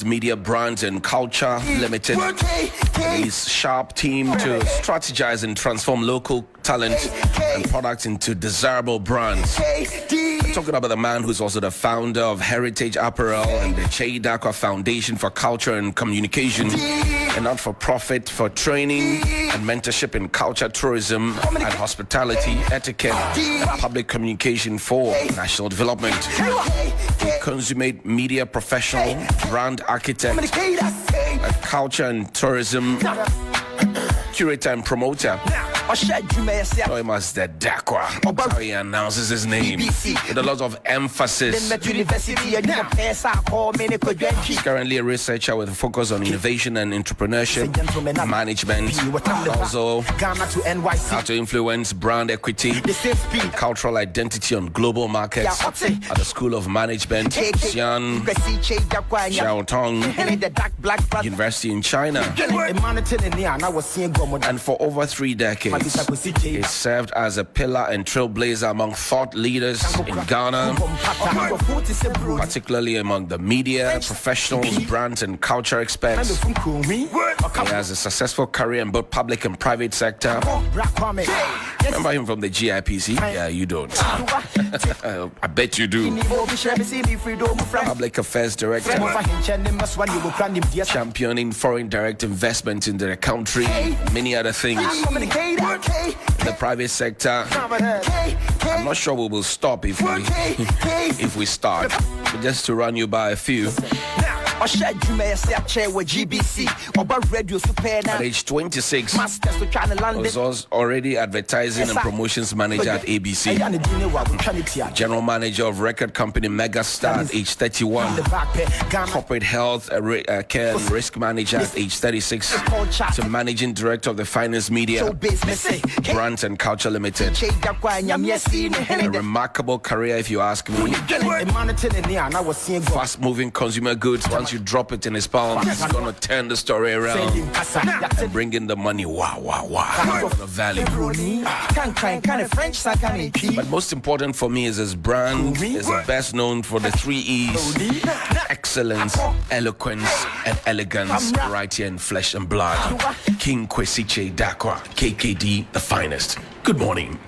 Media Brands and Culture Limited. His sharp team to strategize and transform local talent and products into desirable brands. I'm talking about the man who's also the founder of Heritage Apparel and the Cheidakwa Foundation for Culture and Communication, a not-for-profit for training and mentorship in culture, tourism, and hospitality, etiquette, and public communication for national development. A consummate media professional, brand architect, a culture and tourism curator and promoter. So he must the Dakwa. That's how he announces his name with a lot of emphasis. He's currently a researcher with a focus on innovation and entrepreneurship, management, also how to influence brand equity, cultural identity on global markets at the School of Management, Xiaotong University in China. And for over 3 decades, he served as a pillar and trailblazer among thought leaders in Ghana, particularly among the media, professionals, brands, and culture experts. He has a successful career in both public and private sector. Remember him from the GIPC? Yeah, you don't. I bet you do. Public Affairs Director, championing foreign direct investment into the country, many other things. The private sector, I'm not sure we will stop if we start. But just to run you by a few. At age 26, was already advertising and promotions manager at ABC, general manager of record company Megastar at age 31, corporate health care and risk manager at age 36, to managing director of the finance media Brands and Culture Limited. A remarkable career, if you ask me. Fast-moving consumer goods. Once you drop it in his palm, he's gonna turn the story around and bring in the money. Wow, the value. But most important for me is his brand is best known for the 3 E's: excellence, eloquence, and elegance, right here in flesh and blood. King Dakwa, KKD, the finest. Good morning.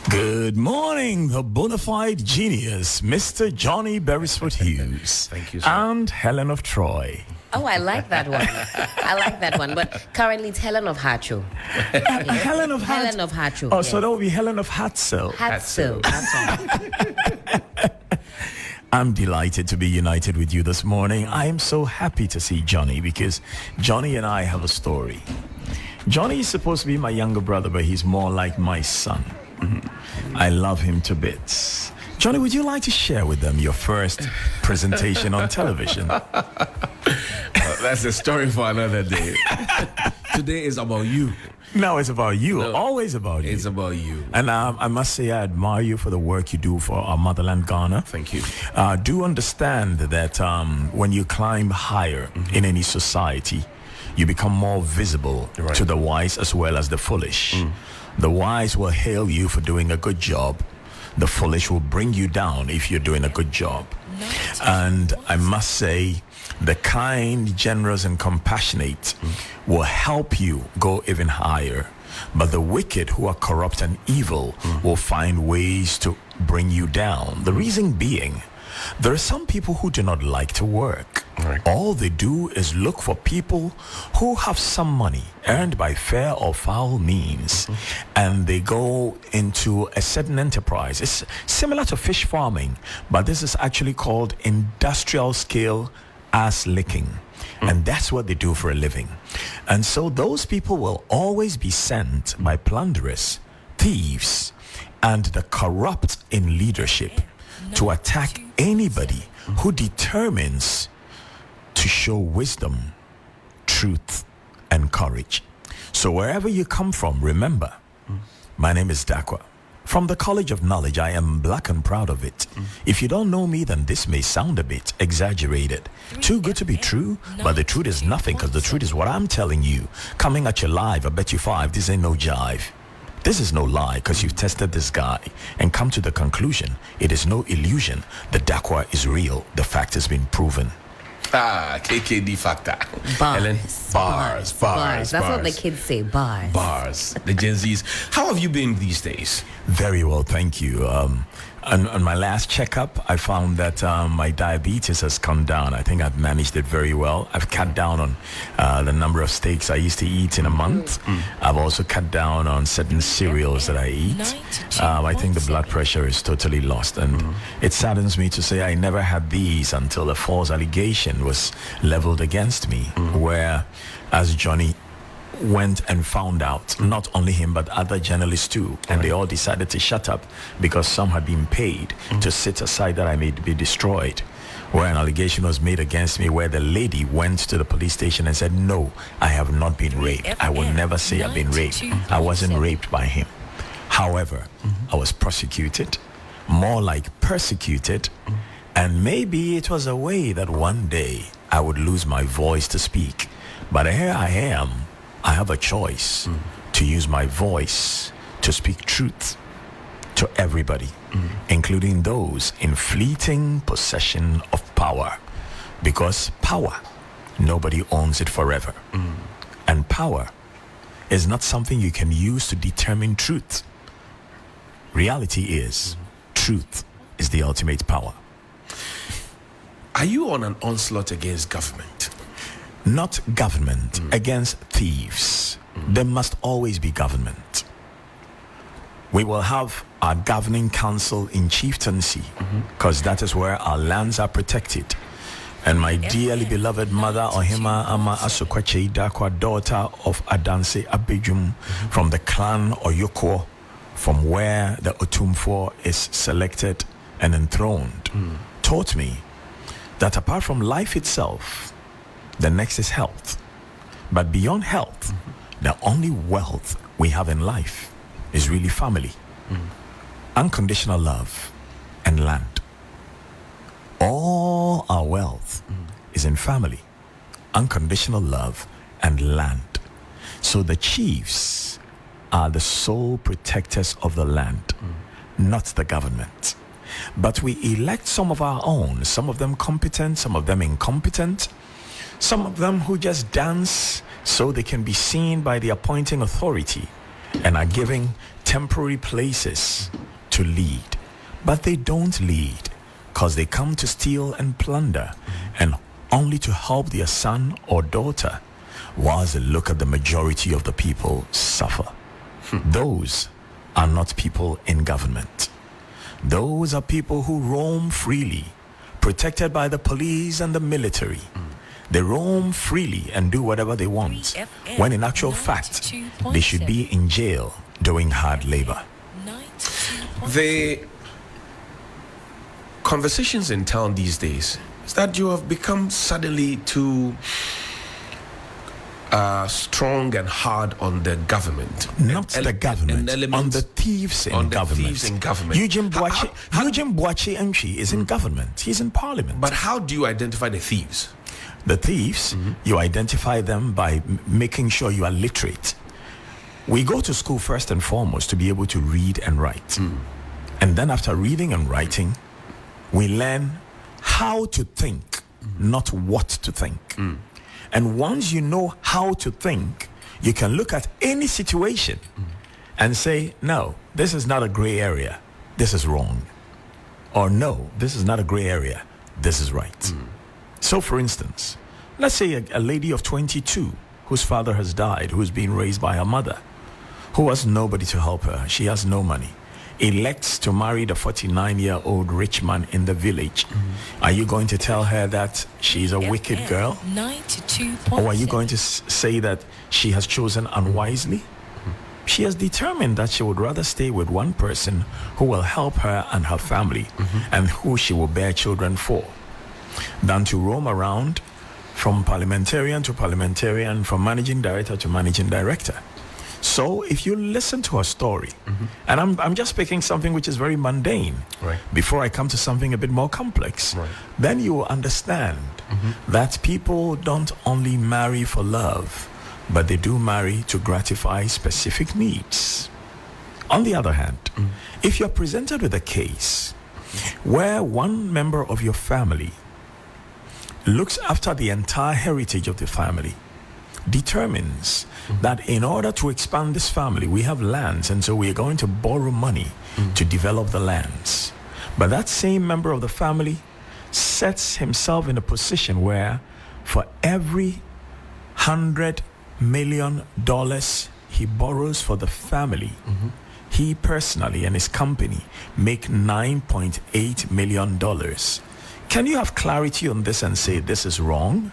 Good morning, the bona fide genius, Mr. Johnny Beresford Hughes. Thank you, sir. And Helen of Troy. Oh, I like that one. But currently it's Helen of Hacho. Helen of Hacho. Oh, yes. So that would be Helen of Hatzel. Hatzel. I'm delighted to be united with you this morning. I am so happy to see Johnny because Johnny and I have a story. Johnny is supposed to be my younger brother, but he's more like my son. I love him to bits. Johnny, would you like to share with them your first presentation on television? That's a story for another day. Today is about you. No, it's about you. No, always about you. It's about you. And I must say, I admire you for the work you do for our motherland, Ghana. Thank you. Do understand that when you climb higher in any society, you become more visible to the wise as well as the foolish. The wise will hail you for doing a good job. The foolish will bring you down if you're doing a good job. And I must say, the kind, generous, and compassionate will help you go even higher. But the wicked, who are corrupt and evil, will find ways to bring you down. The reason being, there are some people who do not like to work. Right. All they do is look for people who have some money earned by fair or foul means, and they go into a certain enterprise. It's similar to fish farming, but this is actually called industrial scale ass licking. And that's what they do for a living. And so those people will always be sent by plunderers, thieves, and the corrupt in leadership to attack anybody who determines to show wisdom, truth, and courage. So wherever you come from, remember, my name is Dakwa. From the College of Knowledge, I am black and proud of it. If you don't know me, then this may sound a bit exaggerated. Too good to be true, but the truth is nothing, because the truth is what I'm telling you. Coming at you live, I bet you 5, this ain't no jive. This is no lie, because you've tested this guy and come to the conclusion it is no illusion. The Dakwa is real. The fact has been proven. KKD factor. Ellen, Bars. That's what the kids say. Bars. Bars. The Gen Zs. How have you been these days? Very well, thank you. On my last checkup, I found that my diabetes has come down. I think I've managed it very well. I've cut down on the number of steaks I used to eat in a month. I've also cut down on certain cereals that I eat. I think the blood pressure is totally lost. And it saddens me to say I never had these until a false allegation was leveled against me, where, as Johnny went and found out, not only him but other journalists too, and they all decided to shut up because some had been paid to sit aside that I may be destroyed, where an allegation was made against me, where the lady went to the police station and said, no, I have not been raped. I will never say I've been raped. I wasn't raped by him. However, I was prosecuted, more like persecuted, and maybe it was a way that one day I would lose my voice to speak. But here I am. I have a choice to use my voice to speak truth to everybody, including those in fleeting possession of power. Because power, nobody owns it forever. And power is not something you can use to determine truth. Reality is, truth is the ultimate power. Are you on an onslaught against government? Not government, against thieves. There must always be government. We will have our governing council in chieftaincy, because that is where our lands are protected. And my dearly beloved mother, Ohima Ama Asokwache Dakwa, daughter of Adanse Abejum, from the clan Oyoko, from where the Otumfo is selected and enthroned, taught me that apart from life itself, the next is health. But beyond health, the only wealth we have in life is really family, unconditional love, and land. All our wealth is in family, unconditional love, and land. So the chiefs are the sole protectors of the land, not the government. But we elect some of our own, some of them competent, some of them incompetent, some of them who just dance so they can be seen by the appointing authority and are giving temporary places to lead. But they don't lead because they come to steal and plunder and only to help their son or daughter, whilst they look at the majority of the people suffer. Those are not people in government. Those are people who roam freely, protected by the police and the military. They roam freely and do whatever they want, when in actual fact, they should be in jail doing hard labor. The conversations in town these days is that you have become suddenly too strong and hard on the government. Not the government, on the thieves in government. Eugene Boachi Enchi is in government. He's in parliament. But how do you identify the thieves? The thieves, you identify them by making sure you are literate. We go to school first and foremost to be able to read and write. And then after reading and writing, we learn how to think, not what to think. And once you know how to think, you can look at any situation and say, no, this is not a gray area. This is wrong. Or no, this is not a gray area. This is right. So, for instance, let's say a lady of 22 whose father has died, who's been raised by her mother, who has nobody to help her. She has no money. Elects to marry the 49-year-old rich man in the village. Are you going to tell her that she's a wicked girl? 92. Or are you going to say that she has chosen unwisely? She has determined that she would rather stay with one person who will help her and her family and who she will bear children for, than to roam around from parliamentarian to parliamentarian, from managing director to managing director. So if you listen to her story, and I'm just picking something which is very mundane, before I come to something a bit more complex, then you will understand that people don't only marry for love, but they do marry to gratify specific needs. On the other hand, if you're presented with a case where one member of your family looks after the entire heritage of the family, determines that in order to expand this family, we have lands, and so we are going to borrow money to develop the lands. But that same member of the family sets himself in a position where for every $100 million he borrows for the family, he personally and his company make $9.8 million. Can you have clarity on this and say this is wrong?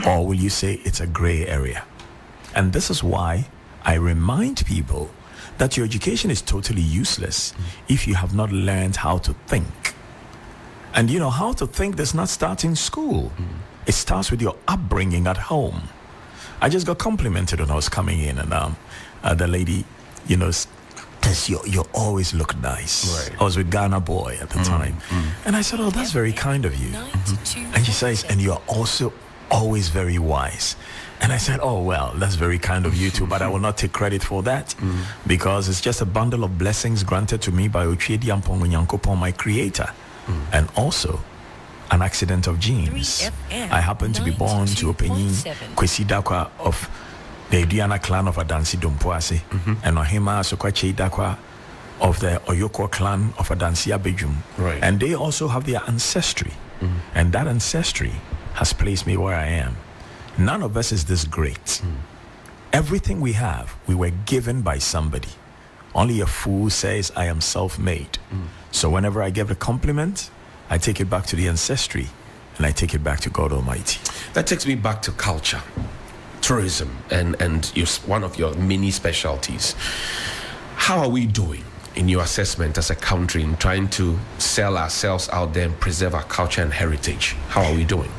Or will you say it's a gray area? And this is why I remind people that your education is totally useless if you have not learned how to think. And you know, how to think does not start in school. It starts with your upbringing at home. I just got complimented when I was coming in, and the lady, you know, says, you always look nice. Right. I was with Ghana Boy at the time. And I said, oh, that's very kind of you. And she says, and you're also always very wise. And I said, oh, well, that's very kind of you too, but I will not take credit for that because it's just a bundle of blessings granted to me by Ochedi Ampongo Nyankopon, my creator. And also an accident of genes. I happen to be born to Openyin Kwesi Dakwa of the Ediana clan of Adansi Dompoase, and Ohima Sokwache Dakwa of the Oyoko clan of Adansi Abejum. Right. And they also have their ancestry. And that ancestry has placed me where I am. None of us is this great. Everything we have, we were given by somebody. Only a fool says, I am self-made. So whenever I give a compliment, I take it back to the ancestry, and I take it back to God Almighty. That takes me back to culture, tourism, and one of your many specialties. How are we doing in your assessment as a country in trying to sell ourselves out there and preserve our culture and heritage? How are we doing?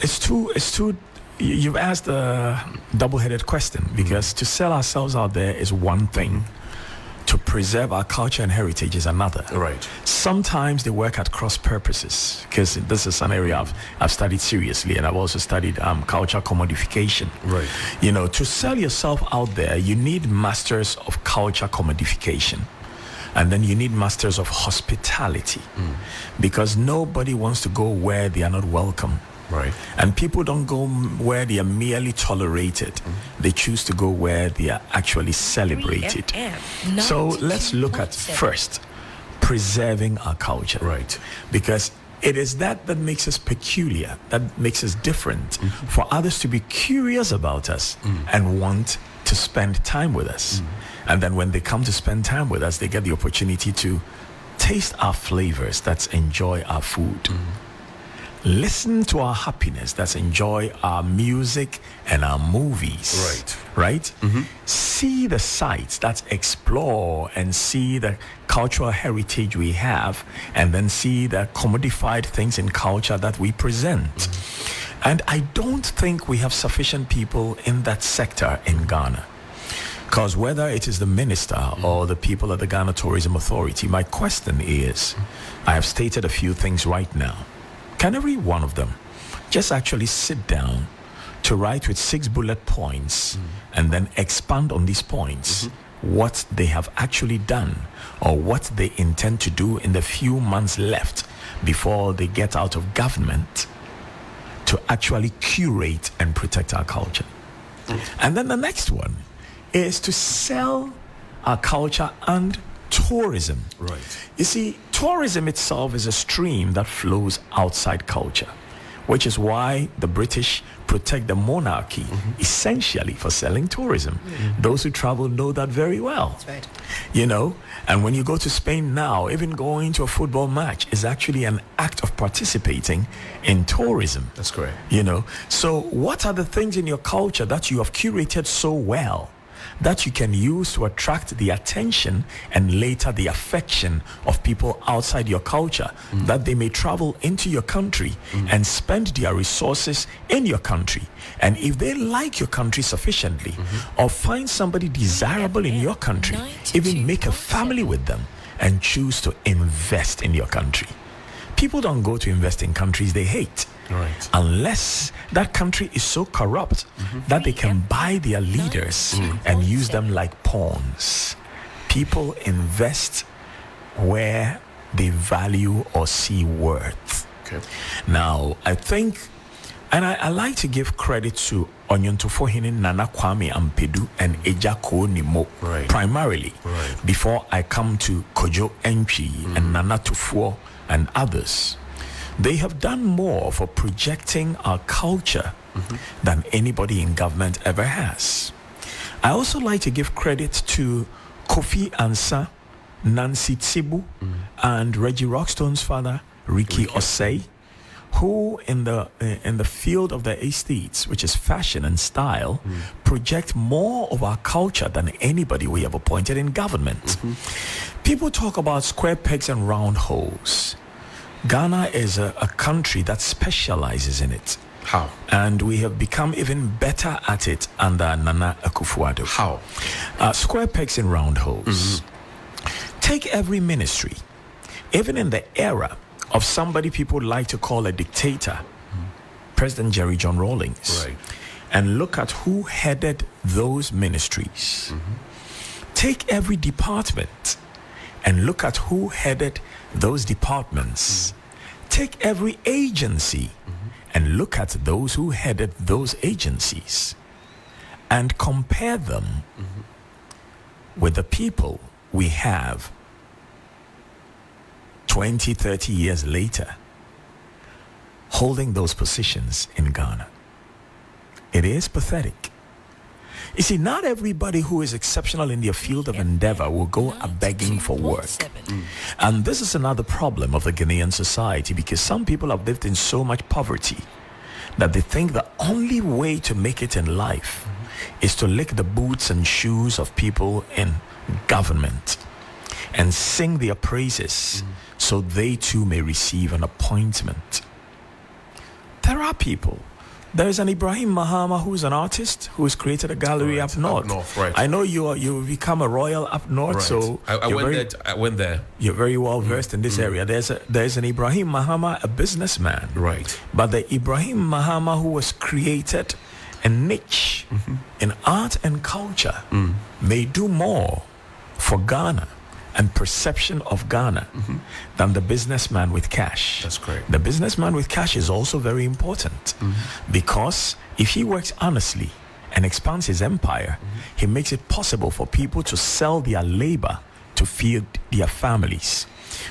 It's too. You've asked a double-headed question, because to sell ourselves out there is one thing. To preserve our culture and heritage is another. Right. Sometimes they work at cross purposes, because this is an area I've studied seriously, and I've also studied culture commodification. Right. You know, to sell yourself out there, you need masters of culture commodification. And then you need masters of hospitality, because nobody wants to go where they are not welcome. Right. And people don't go where they are merely tolerated. They choose to go where they are actually celebrated. So let's look at first preserving our culture. Right. Because it is that makes us peculiar, that makes us different, for others to be curious about us and want to spend time with us. And then when they come to spend time with us, they get the opportunity to taste our flavors, that's enjoy our food. Listen to our happiness, that's enjoy our music and our movies. Right? See the sights, that's explore and see the cultural heritage we have, and then see the commodified things in culture that we present. And I don't think we have sufficient people in that sector in Ghana. Because whether it is the minister or the people at the Ghana Tourism Authority, my question is, I have stated a few things right now. Can every one of them just actually sit down to write with 6 bullet points and then expand on these points what they have actually done or what they intend to do in the few months left before they get out of government to actually curate and protect our culture? And then the next one is to sell our culture and tourism. Right. You see, tourism itself is a stream that flows outside culture, which is why the British protect the monarchy essentially for selling tourism. Those who travel know that very well. That's right. You know, and when you go to Spain now, even going to a football match is actually an act of participating in tourism. That's correct. You know, so what are the things in your culture that you have curated so well that you can use to attract the attention and later the affection of people outside your culture, that they may travel into your country and spend their resources in your country? And if they like your country sufficiently or find somebody desirable in your country, even make a family with them and choose to invest in your country. People don't go to invest in countries they hate. Right. Unless that country is so corrupt that they can buy their leaders and use them like pawns. People invest where they value or see worth. Okay. Now, I think, and I like to give credit to Onyontofohini Nana Kwame Ampedu and Ejako Nimo, primarily, before I come to Kojo Enchi and Nana Tufo and others. They have done more for projecting our culture than anybody in government ever has. I also like to give credit to Kofi Ansah, Nancy Tsibu, and Reggie Rockstone's father, Ricky Osei, who in the field of the aesthetes, which is fashion and style, project more of our culture than anybody we have appointed in government. People talk about square pegs and round holes. Ghana is a country that specializes in it. How? And we have become even better at it under Nana Akufo-Addo. How? Square pegs and round holes. Take every ministry, even in the era of somebody people like to call a dictator, President Jerry John Rawlings, and look at who headed those ministries. Take every department and look at who headed those departments. Take every agency and look at those who headed those agencies and compare them with the people we have 20, 30 years later holding those positions in Ghana. It is pathetic. You see, not everybody who is exceptional in their field of endeavor will go begging for work. And this is another problem of the Ghanaian society, because some people have lived in so much poverty that they think the only way to make it in life is to lick the boots and shoes of people in government and sing their praises so they too may receive an appointment. There are people. There is an Ibrahim Mahama who is an artist who has created a gallery up north. I know you become a royal up north, so I went there. You're very well versed in this area. There's an Ibrahim Mahama, a businessman. But the Ibrahim Mahama who was created a niche in art and culture may do more for Ghana and perception of Ghana than the businessman with cash. That's great. The businessman with cash is also very important because if he works honestly and expands his empire, he makes it possible for people to sell their labor to feed their families.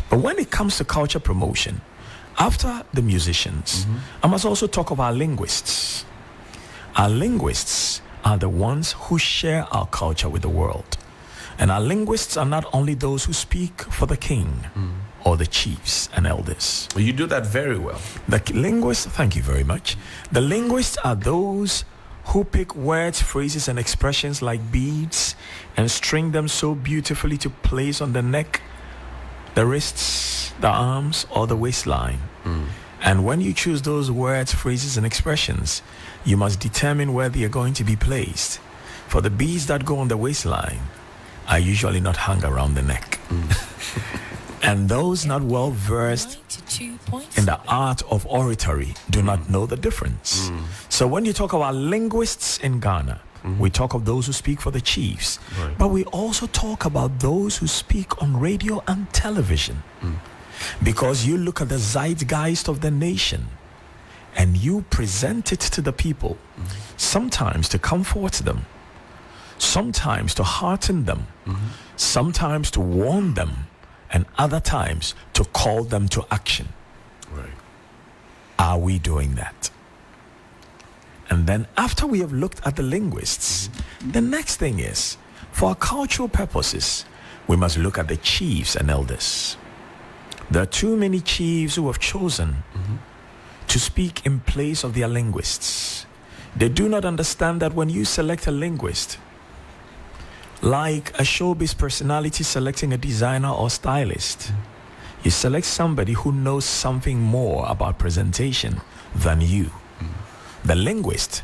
But when it comes to culture promotion, after the musicians, I must also talk of our linguists. Our linguists are the ones who share our culture with the world. And our linguists are not only those who speak for the king or the chiefs and elders. You do that very well. The linguists, thank you very much. The linguists are those who pick words, phrases, and expressions like beads and string them so beautifully to place on the neck, the wrists, the arms, or the waistline. And when you choose those words, phrases, and expressions, you must determine where they are going to be placed. For the beads that go on the waistline are usually not hung around the neck. And those not well versed in the art of oratory do not know the difference. So when you talk about linguists in Ghana, we talk of those who speak for the chiefs, but we also talk about those who speak on radio and television. Because you look at the zeitgeist of the nation and you present it to the people, sometimes to comfort them, sometimes to hearten them, sometimes to warn them, and other times to call them to action. Are we doing that? And then after we have looked at the linguists, the next thing is, for our cultural purposes, we must look at the chiefs and elders. There are too many chiefs who have chosen to speak in place of their linguists. They do not understand that when you select a linguist, like a showbiz personality selecting a designer or stylist, you select somebody who knows something more about presentation than you. The linguist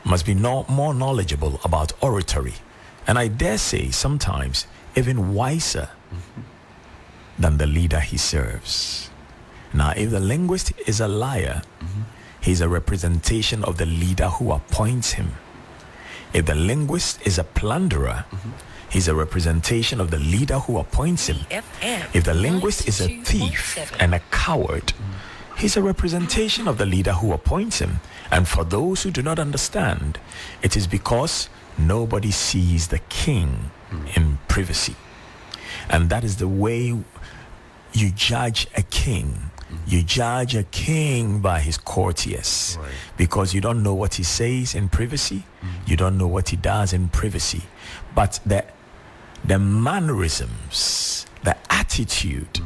must be more knowledgeable about oratory, and I dare say sometimes even wiser than the leader he serves. Now, if the linguist is a liar, he's a representation of the leader who appoints him. If the linguist is a plunderer, he's a representation of the leader who appoints him. If the linguist is a thief and a coward, he's a representation of the leader who appoints him. And for those who do not understand, it is because nobody sees the king in privacy. And that is the way you judge a king. You judge a king by his courtiers, because you don't know what he says in privacy. You don't know what he does in privacy. But the mannerisms, the attitude,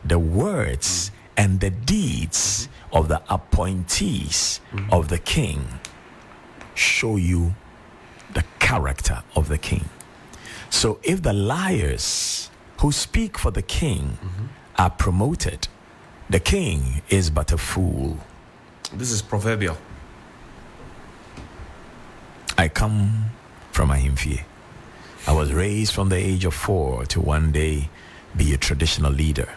the words, and the deeds of the appointees of the king show you the character of the king. So if the liars who speak for the king are promoted, the king is but a fool. This is proverbial. I come from Ahimfie. I was raised from the age of 4 to one day be a traditional leader.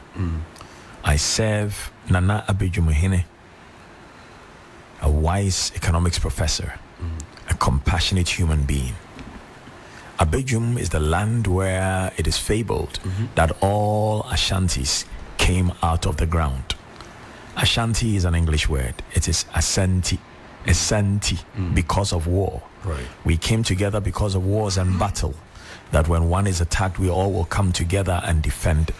I serve Nana Abedjumuhene, a wise economics professor, a compassionate human being. Abedjum is the land where it is fabled that all Ashantis came out of the ground. Ashanti is an English word. It is Asante, because of war. We came together because of wars and battle, that when one is attacked, we all will come together and defend.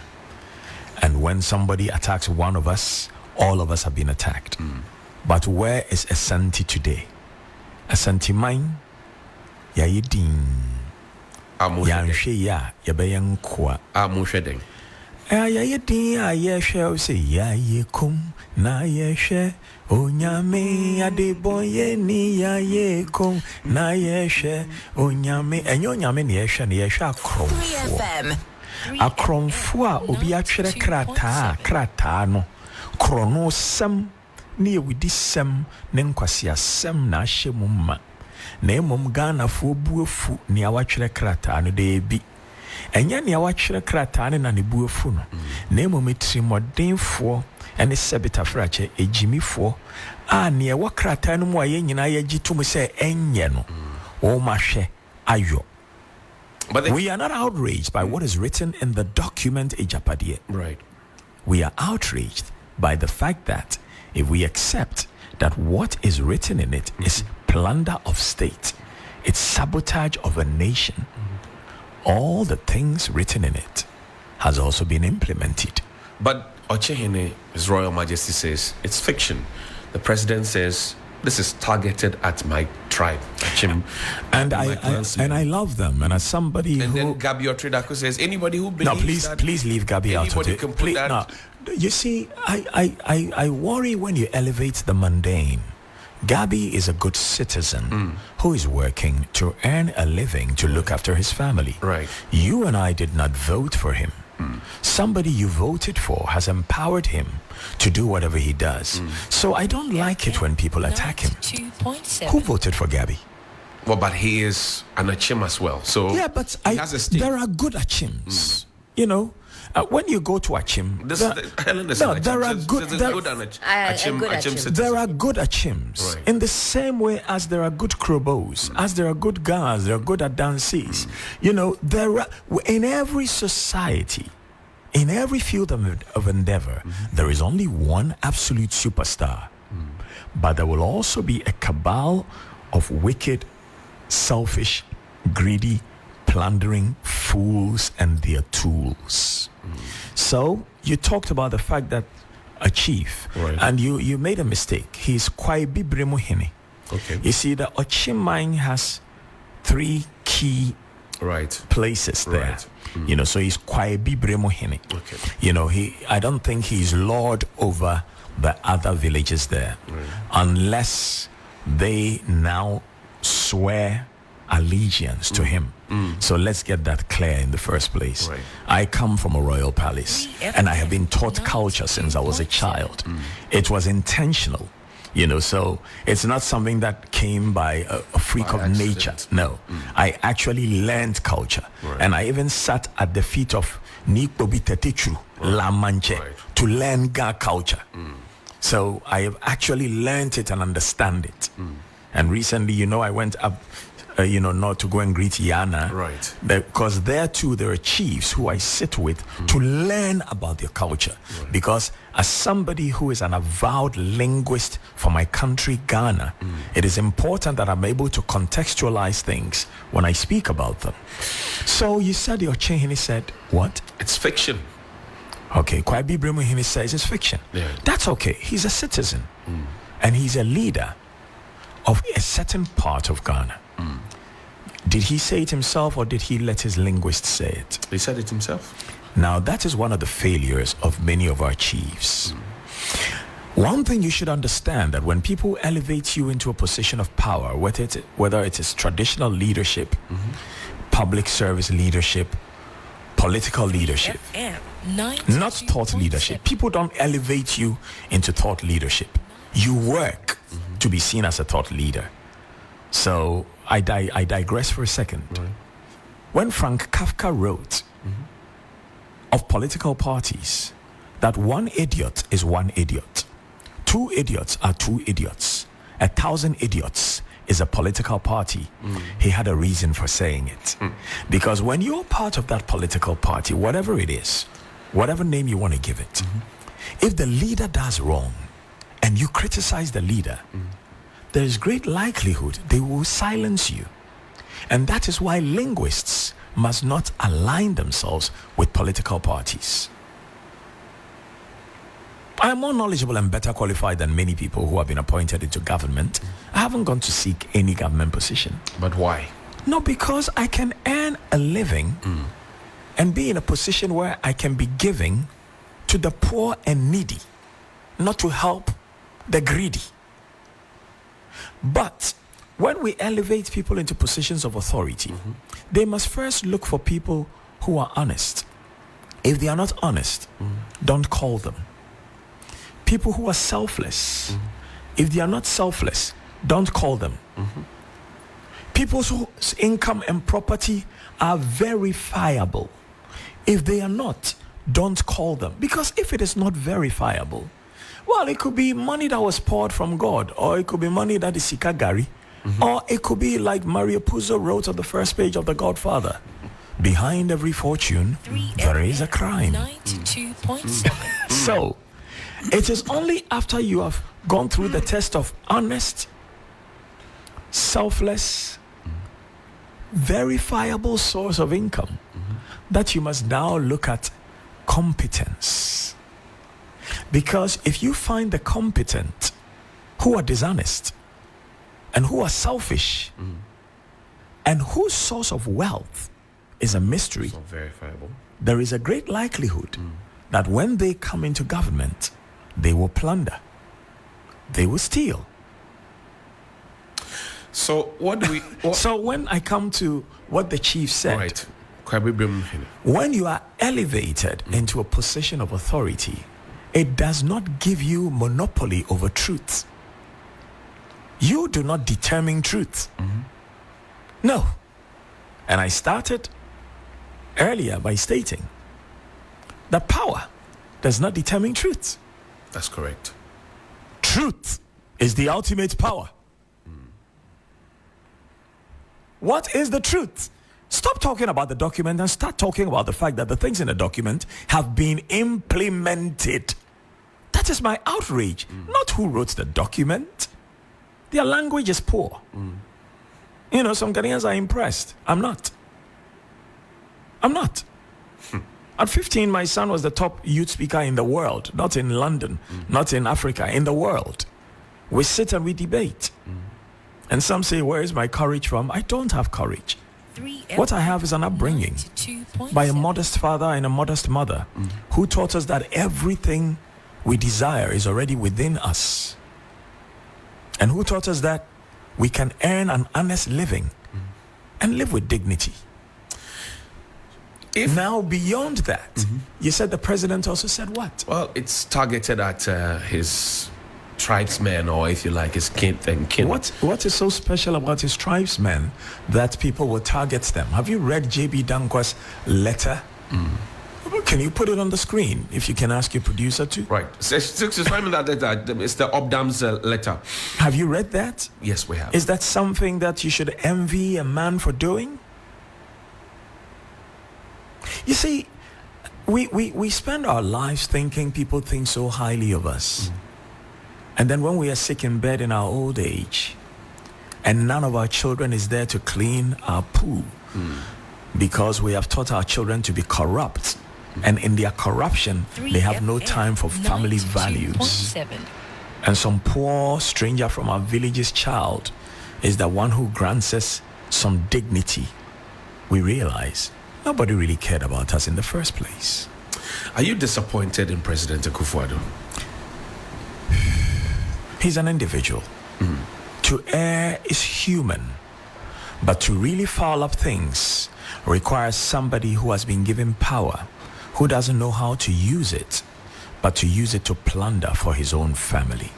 And when somebody attacks one of us, all of us have been attacked. But where is Asante today? Asante mine, Yayidin, Yanshwe ya, Yabayan Kwa. Amushedeng. Yayidin, Ayeshe, say, Yayekum, Na Yeshe, Onyame, Adeboye, Ni Yayekum, Na Yeshe, Onyame, and Yonyame, Yeshe, and Yesha Krom. 3FM. Akromfo obi atwere krataa no krono sem ne yewidi sem ne nkwase asem na ahye mumma na emom Ghana fo buefu ne awatwere krataa no de bi enya ne awatwere krataa ne na ne buefu no na emom etrimodinfo ene sebitafrache ejimifo a ne ewo krataa no mu aye nyina ye gitum se enye no o mahwe ayo. But we are not outraged by what is written in the document Ejapadie. Right. We are outraged by the fact that if we accept that what is written in it is plunder of state, it's sabotage of a nation, all the things written in it has also been implemented. But Ochehene, His Royal Majesty says it's fiction. The president says this is targeted at my tribe, Achim, and I love them. And as somebody and who, then Gabi Otridaku says anybody who believes please leave Gabi out of it. Can put that. No, you see, I worry when you elevate the mundane. Gabi is a good citizen who is working to earn a living to look after his family. Right. You and I did not vote for him. Somebody you voted for has empowered him to do whatever he does. So I don't like it when people attack him. 2.7. Who voted for Gabi? Well, but he is an Achim as well. So Yeah, but he has a stake. there are good Achims. You know, when you go to Achim, there are good Achim. There are good Achims. Right. In the same way as there are good Krobos, as there are good Gas, there are good Adansis. You know, there are, in every society, in every field of endeavor, there is only one absolute superstar. But there will also be a cabal of wicked, selfish, greedy, plundering fools and their tools. So you talked about the fact that a chief, and you made a mistake. He's Kwaibi Bremuhene. Okay. You see, the Ochimine has 3 key places there. You know, so he's Kwaibi Bremuhene. Okay. You know, I don't think he's lord over the other villages there, unless they now swear allegiance to him. So let's get that clear in the first place. I come from a royal palace, and I have been taught culture since I was a child. It was intentional, you know, so it's not something that came by a freak of nature. No, I actually learned culture, and I even sat at the feet of Nikbobi Tetichu La Manche to learn Ga culture. So I have actually learned it and understand it. And recently, you know, I went up not to go and greet Yana. Right. Because there too, there are chiefs who I sit with to learn about their culture. Right. Because as somebody who is an avowed linguist for my country, Ghana, it is important that I'm able to contextualize things when I speak about them. So you said your Hini said, what? It's fiction. Okay, Kwabi Bremu Hini says it's fiction. Yeah. That's okay. He's a citizen. And he's a leader of a certain part of Ghana. Did he say it himself or did he let his linguist say it? He said it himself. Now, that is one of the failures of many of our chiefs. One thing you should understand, that when people elevate you into a position of power, whether it is traditional leadership, public service leadership, political leadership, not thought leadership. People don't elevate you into thought leadership. You work to be seen as a thought leader. So I digress for a second. Right. When Frank Kafka wrote of political parties that one idiot is one idiot, 2 idiots are 2 idiots, 1,000 idiots is a political party, he had a reason for saying it. Because when you're part of that political party, whatever it is, whatever name you want to give it, if the leader does wrong and you criticize the leader, there is great likelihood they will silence you. And that is why linguists must not align themselves with political parties. I am more knowledgeable and better qualified than many people who have been appointed into government. I haven't gone to seek any government position. But why? No, because I can earn a living and be in a position where I can be giving to the poor and needy, not to help the greedy. But when we elevate people into positions of authority, they must first look for people who are honest. If they are not honest, don't call them. People who are selfless, if they are not selfless, don't call them. People whose income and property are verifiable, if they are not, don't call them. Because if it is not verifiable, well, it could be money that was poured from God, or it could be money that is sikagari, or it could be like Mario Puzo wrote on the first page of The Godfather. Behind every fortune, there is a crime. 92.7. So, it is only after you have gone through the test of honest, selfless, verifiable source of income that you must now look at competence. Because if you find the competent who are dishonest and who are selfish and whose source of wealth is a mystery, It's not verifiable. there is a great likelihood that when they come into government, they will plunder, they will steal. So what do we... What, So when I come to what the chief said, right. Kwabi Bremu Hini. when you are elevated into a position of authority, it does not give you monopoly over truth. You do not determine truth. No. And I started earlier by stating that power does not determine truth. That's correct. Truth is the ultimate power. What is the truth? Stop talking about the document and start talking about the fact that the things in the document have been implemented. That is my outrage. Not who wrote the document. Their language is poor. You know, some Ghanaians are impressed. I'm not. At 15, my son was the top youth speaker in the world, not in London, not in Africa, in the world. We sit and we debate. And some say, where is my courage from? I don't have courage. What I have is an upbringing by a modest father and a modest mother who taught us that everything we desire is already within us. And who taught us that we can earn an honest living and live with dignity. Now, beyond that, you said the president also said what? Well, it's targeted at his tribesmen, or if you like, his kin and kin. What is so special about his tribesmen that people will target them? Have you read J.B. Dankwa's letter? Can you put it on the screen if you can ask your producer to? Right. It's the Obdam's letter. Have you read that? Yes, we have. Is that something that you should envy a man for doing? You see, we spend our lives thinking people think so highly of us. And then when we are sick in bed in our old age, and none of our children is there to clean our poo, because we have taught our children to be corrupt. And in their corruption, they have no time for family values. And some poor stranger from our village's child is the one who grants us some dignity. We realize nobody really cared about us in the first place. Are you disappointed in President Akufo-Addo? He's an individual. To err is human. But to really foul up things requires somebody who has been given power, who doesn't know how to use it, but to use it to plunder for his own family.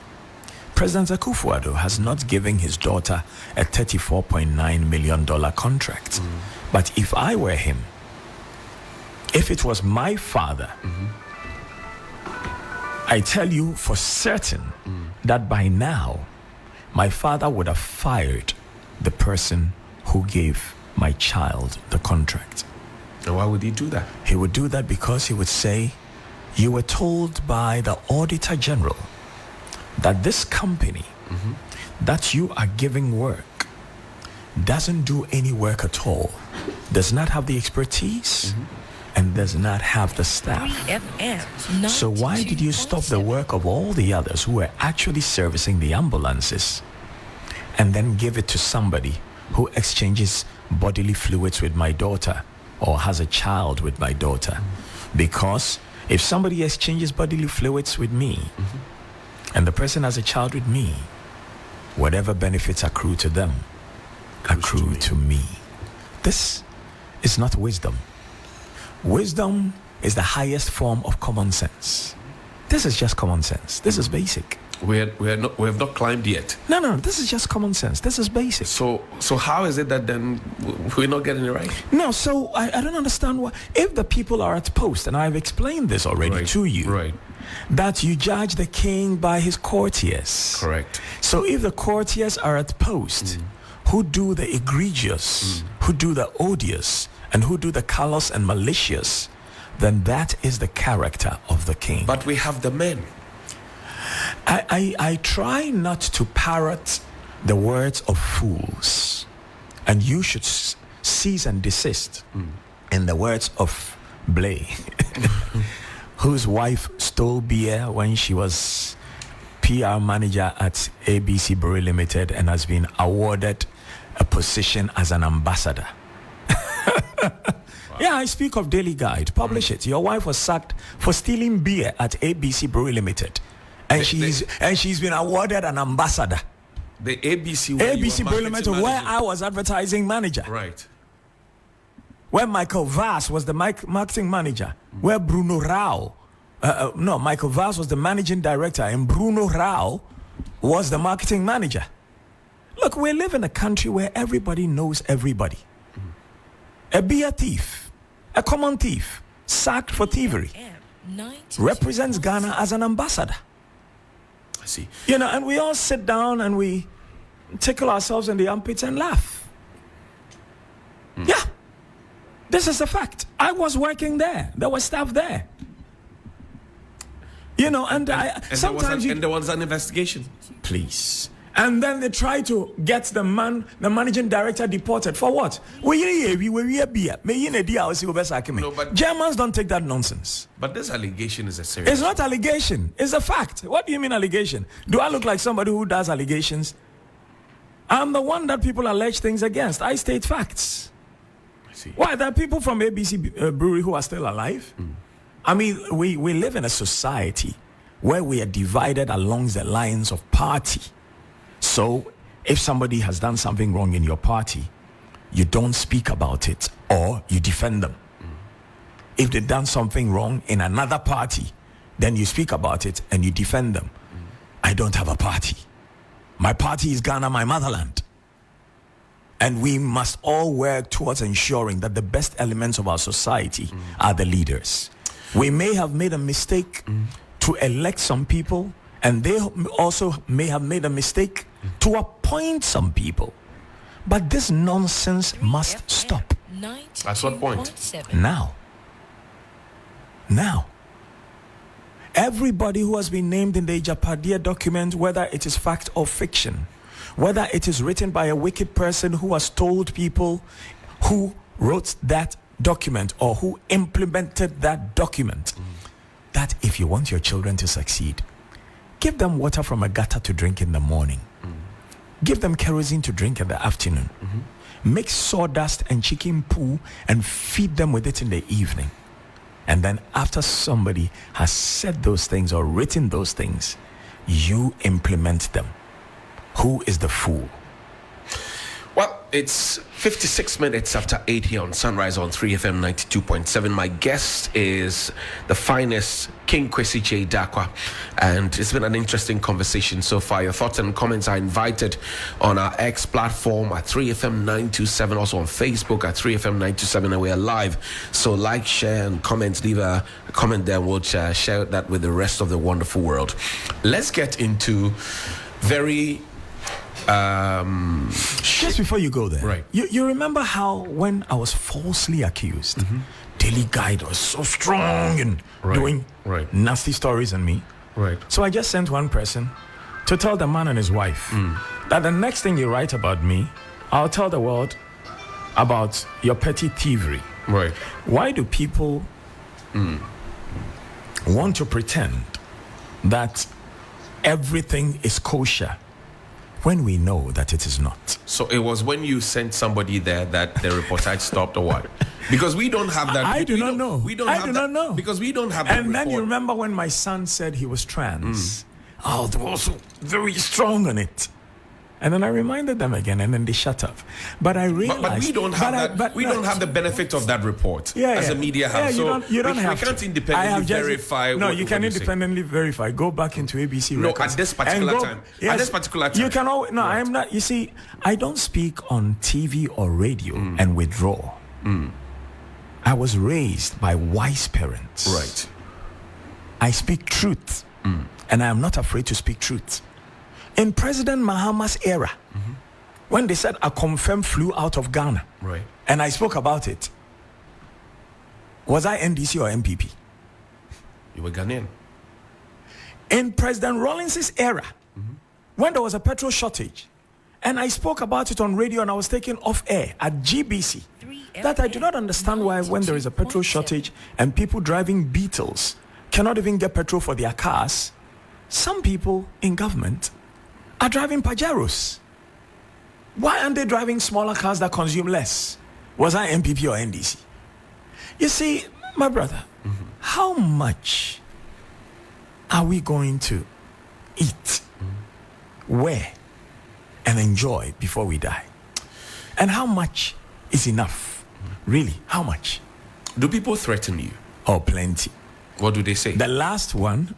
President Akufo-Addo has not given his daughter a $34.9 million contract. But if I were him, if it was my father, I tell you for certain that by now, my father would have fired the person who gave my child the contract. And why would he do that? He would do that because he would say, you were told by the Auditor General that this company that you are giving work doesn't do any work at all, does not have the expertise, and does not have the staff. So why did you stop the work of all the others who were actually servicing the ambulances and then give it to somebody who exchanges bodily fluids with my daughter or has a child with my daughter? Because if somebody exchanges bodily fluids with me and the person has a child with me, whatever benefits accrue to them accrue to me. This is not wisdom. Wisdom is the highest form of common sense. This is just common sense. This is basic. We have not climbed yet. No, this is just common sense. This is basic. So how is it that then we're not getting it right? No, so I don't understand why. If the people are at post, and I've explained this already to you, that you judge the king by his courtiers. Correct. So if the courtiers are at post, who do the egregious, who do the odious, and who do the callous and malicious, then that is the character of the king. But we have the men. I try not to parrot the words of fools, and you should cease and desist in the words of Blay, whose wife stole beer when she was PR manager at ABC Brewery Limited and has been awarded a position as an ambassador. Yeah, I speak of Daily Guide. Publish it. Your wife was sacked for stealing beer at ABC Brewery Limited. And she's been awarded an ambassador. The ABC Brewery Limited, where I was advertising manager. Right. Where Michael Vass was the marketing manager. Where Bruno Rao, Michael Vass was the managing director, and Bruno Rao was the marketing manager. Look, we live in a country where everybody knows everybody. A beer thief, a common thief, sacked for thievery, represents Ghana as an ambassador. I see. You know, and we all sit down and we tickle ourselves in the armpits and laugh. Yeah, this is a fact. I was working there. There was staff there. You know, and sometimes there was an investigation. Please. And then they try to get the managing director deported. For what? No, but Germans don't take that nonsense. But this allegation is a serious. It's not allegation. It's a fact. What do you mean allegation? Do I look like somebody who does allegations? I'm the one that people allege things against. I state facts. I see. Why? There are people from ABC Brewery who are still alive. I mean, we live in a society where we are divided along the lines of party. So, if somebody has done something wrong in your party, you don't speak about it or you defend them. If they've done something wrong in another party, then you speak about it and you defend them. I don't have a party. My party is Ghana, my motherland. And we must all work towards ensuring that the best elements of our society are the leaders. We may have made a mistake to elect some people, and they also may have made a mistake to appoint some people. But this nonsense must stop. At what point? Now. Everybody who has been named in the Ijapadia document, whether it is fact or fiction, whether it is written by a wicked person who has told people who wrote that document or who implemented that document, that if you want your children to succeed, give them water from a gutter to drink in the morning. Give them kerosene to drink in the afternoon. Make sawdust and chicken poo and feed them with it in the evening. And then after somebody has said those things or written those things, you implement them. Who is the fool? Well, it's 56 minutes after 8 here on Sunrise on 3FM 92.7. My guest is the finest King KKD, and it's been an interesting conversation so far. Your thoughts and comments are invited on our X platform at 3FM 927, also on Facebook at 3FM 927, and we are live. So like, share, and comment. Leave a comment there. We'll share that with the rest of the wonderful world. Let's get into very... Just before you go there, right? You remember how when I was falsely accused, Daily Guide was so strong in doing nasty stories on me. Right. So I just sent one person to tell the man and his wife that the next thing you write about me, I'll tell the world about your petty thievery. Right. Why do people want to pretend that everything is kosher when we know that it is not? So it was when you sent somebody there that the reportage stopped, or what? Because we don't have that. I do not know. We don't. I do not know. Because we don't have that. And then report. you remember when my son said he was trans. Oh, they were also very strong on it. And then I reminded them again, and then they shut up. But I realized... But we don't have that. We don't have the benefit of that report as a media house. You don't have we can't independently verify. No, you can independently verify. Go back into ABC No, records. at this particular time. Yes, at this particular time. You can always... No, I'm not... You see, I don't speak on TV or radio and withdraw. I was raised by wise parents. Right. I speak truth. And I am not afraid to speak truth. In President Mahama's era, when they said a confirmed flew out of Ghana, right, and I spoke about it, was I NDC or MPP? You were Ghanaian. In President Rawlings's era, when there was a petrol shortage, and I spoke about it on radio and I was taken off air at GBC, that I do not understand why when there is a petrol shortage and people driving Beetles cannot even get petrol for their cars, some people in government are driving Pajeros. Why aren't they driving smaller cars that consume less? Was I MPP or NDC? You see, my brother, how much are we going to eat, wear, and enjoy before we die? And how much is enough? Really, how much? Do people threaten you? Oh, plenty. What do they say? The last one,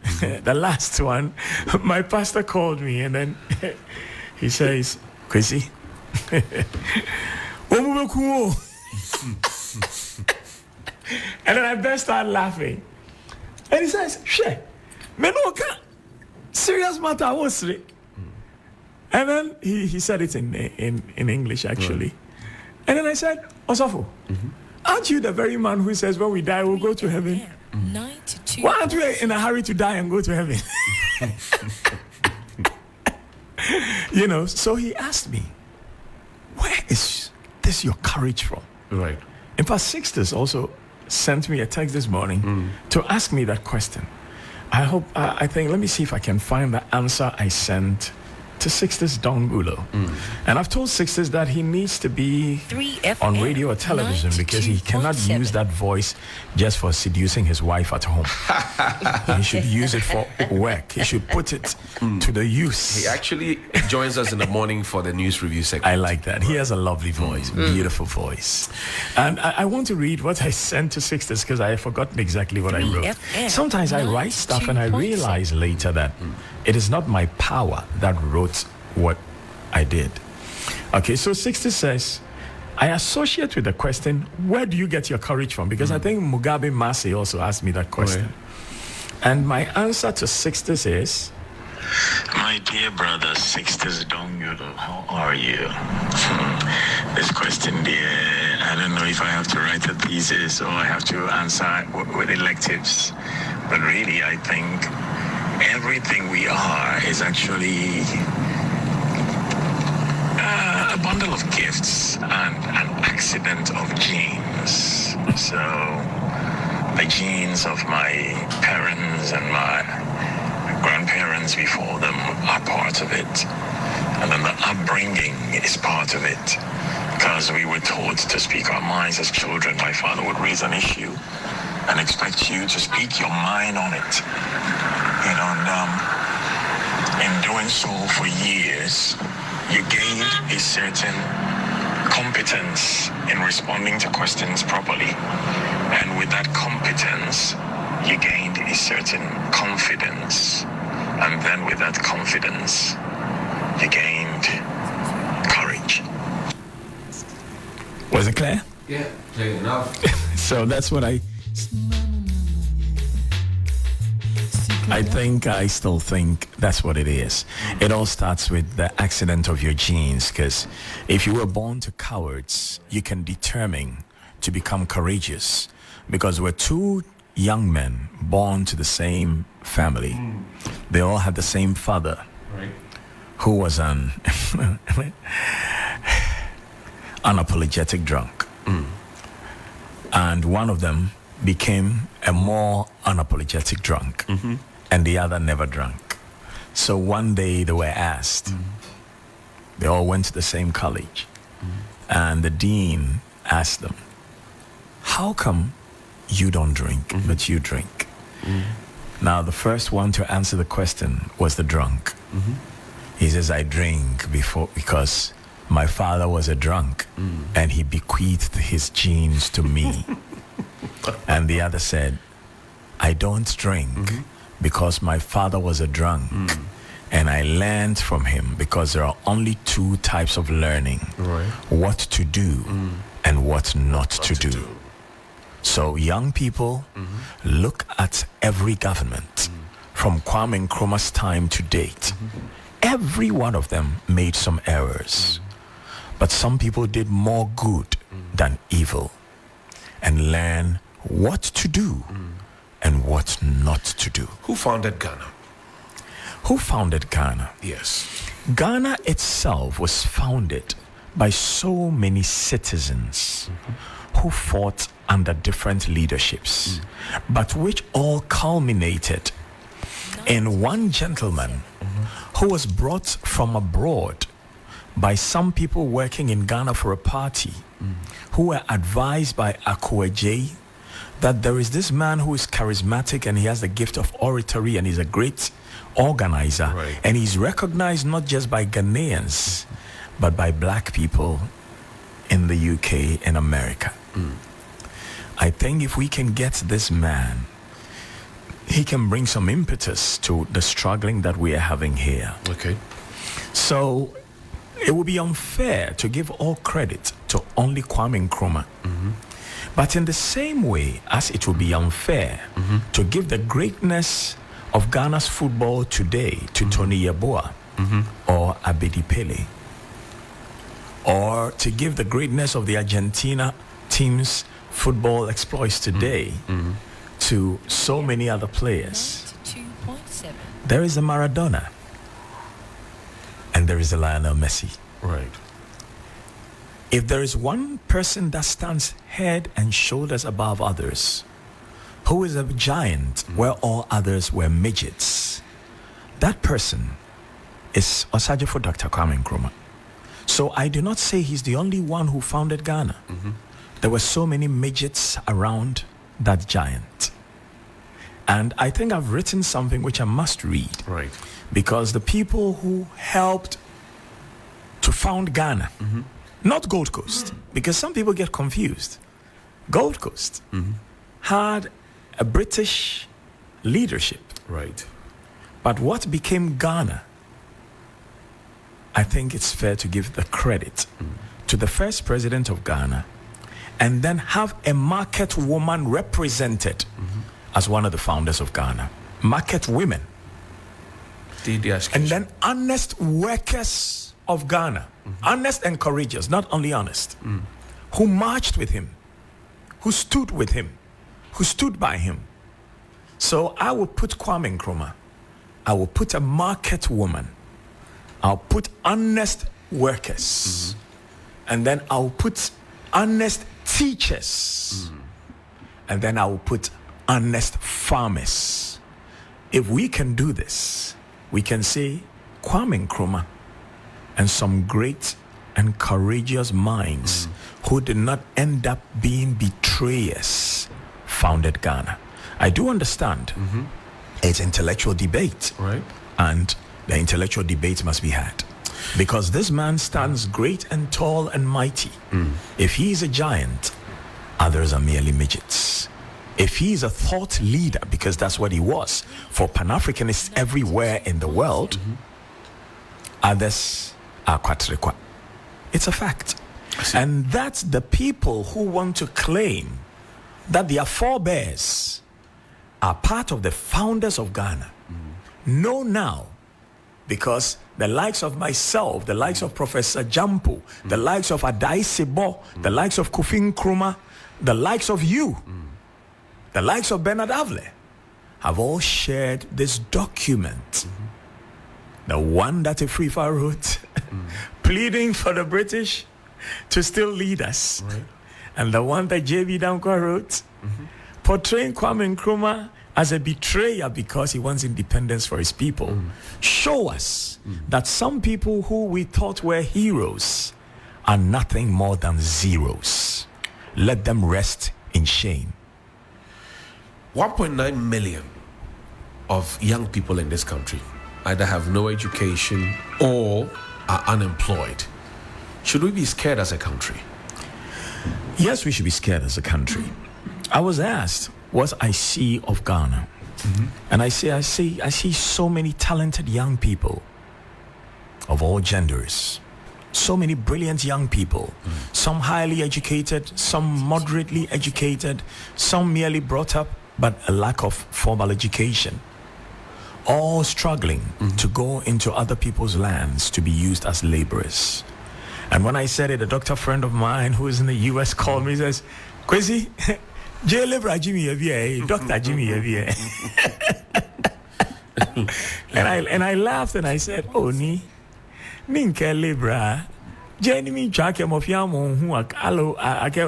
my pastor called me and then he says, Kwesi, and then I burst out laughing. And he says, "She, menoka, serious matter, what's it?" And then he said it in English actually. Right. And then I said, Osofo, aren't you the very man who says when we die we'll go to heaven? 92. Why aren't we in a hurry to die and go to heaven? You know, so he asked me, where is this your courage from? Right. In fact, Sixtus also sent me a text this morning to ask me that question. I think, let me see if I can find the answer I sent to Sixtus Dongulo. And I've told Sixtus that he needs to be on radio or television because he cannot use that voice just for seducing his wife at home. He should use it for work. He should put it to the use. He actually joins us in the morning for the news review segment. I like that. He has a lovely voice, beautiful voice. And I want to read what I sent to Sixtus because I have forgotten exactly what I wrote. Sometimes I write stuff and I realize later that it is not my power that wrote what I did. Okay, so Sixtus says, I associate with the question, where do you get your courage from? Because I think Mugabe Mase also asked me that question. And my answer to Sixtus is, my dear brother, Sixtus Dongudo, how are you? This question, dear, I don't know if I have to write a thesis or I have to answer with electives. But really, I think everything we are is actually a bundle of gifts and an accident of genes. So the genes of my parents and my grandparents before them are part of it. And then the upbringing is part of it. Because we were taught to speak our minds as children. My father would raise an issue and expect you to speak your mind on it. You know, and in doing so for years, you gained a certain competence in responding to questions properly. And with that competence, you gained a certain confidence. And then with that confidence, you gained courage. Was it clear? Yeah, clear enough. So that's what I still think that's what it is. It all starts with the accident of your genes, because if you were born to cowards, you can determine to become courageous, because we're two young men born to the same family. They all had the same father, who was an unapologetic drunk. And one of them became a more unapologetic drunk, and the other never drank. So one day they were asked, they all went to the same college, and the dean asked them, how come you don't drink, but you drink? Now, the first one to answer the question was the drunk. He says, I drink because my father was a drunk, and he bequeathed his genes to me. And the other said, I don't drink because my father was a drunk, and I learned from him, because there are only two types of learning, what to do and what not to do. So young people, look at every government from Kwame Nkrumah's time to date. Every one of them made some errors, but some people did more good than evil, and learn what to do and what not to do. Who founded Ghana? Who founded Ghana? Yes. Ghana itself was founded by so many citizens who fought under different leaderships, but which all culminated in one gentleman who was brought from abroad by some people working in Ghana for a party, who were advised by Akufo-Addo that there is this man who is charismatic and he has the gift of oratory and he's a great organizer, and he's recognized not just by Ghanaians but by black people in the UK and America. I think if we can get this man, he can bring some impetus to the struggling that we are having here. Okay. So it would be unfair to give all credit to only Kwame Nkrumah. But in the same way as it would be unfair to give the greatness of Ghana's football today to Tony Yeboah or Abedi Pele, or to give the greatness of the Argentina team's football exploits today to so many other players. 92.7. There is a Maradona and there is a Lionel Messi. Right. If there is one person that stands head and shoulders above others, who is a giant where all others were midgets, that person is Osajifo Dr. Kwame Nkrumah. So I do not say he's the only one who founded Ghana. There were so many midgets around that giant. And I think I've written something which I must read. Right. Because the people who helped to found Ghana, not Gold Coast, because some people get confused. Gold Coast had a British leadership. Right. But what became Ghana, I think it's fair to give the credit to the first president of Ghana and then have a market woman represented as one of the founders of Ghana. Market women. And then honest workers of Ghana. Honest and courageous, not only honest. Who marched with him. Who stood with him. Who stood by him. So I will put Kwame Nkrumah. I will put a market woman. I'll put honest workers. And then I'll put honest teachers. And then I will put honest farmers. If we can do this, we can say Kwame Nkrumah and some great and courageous minds who did not end up being betrayers founded Ghana. I do understand it's intellectual debate, right? And the intellectual debate must be had. Because this man stands great and tall and mighty. If he is a giant, others are merely midgets. If he is a thought leader, because that's what he was, for Pan-Africanists everywhere in the world, others are Kwatrikwa. It's a fact. And that's the people who want to claim that their forebears are part of the founders of Ghana. Know now, because the likes of myself, the likes of Professor Jampo, the likes of Adai Sebo, the likes of Kofi Nkrumah, the likes of you, the likes of Bernard Avle, have all shared this document. The one that Afrifa wrote, pleading for the British to still lead us. Right. And the one that J.B. Dankwa wrote, portraying Kwame Nkrumah as a betrayer because he wants independence for his people. Show us that some people who we thought were heroes are nothing more than zeros. Let them rest in shame. 1.9 million of young people in this country either have no education or are unemployed. Should we be scared as a country? Yes, we should be scared as a country. I was asked what I see of Ghana. And I see so many talented young people of all genders. So many brilliant young people. Some highly educated, some moderately educated, some merely brought up, but a lack of formal education. All struggling to go into other people's lands to be used as laborers. And when I said it, a doctor friend of mine who is in the US called me and says, Kwesi, J. Libra Jimmy Javier, Dr. Jimmy Javier. and I laughed and I said, oh, ni nke Libra. Jenny me chake mofiamo hu alo ake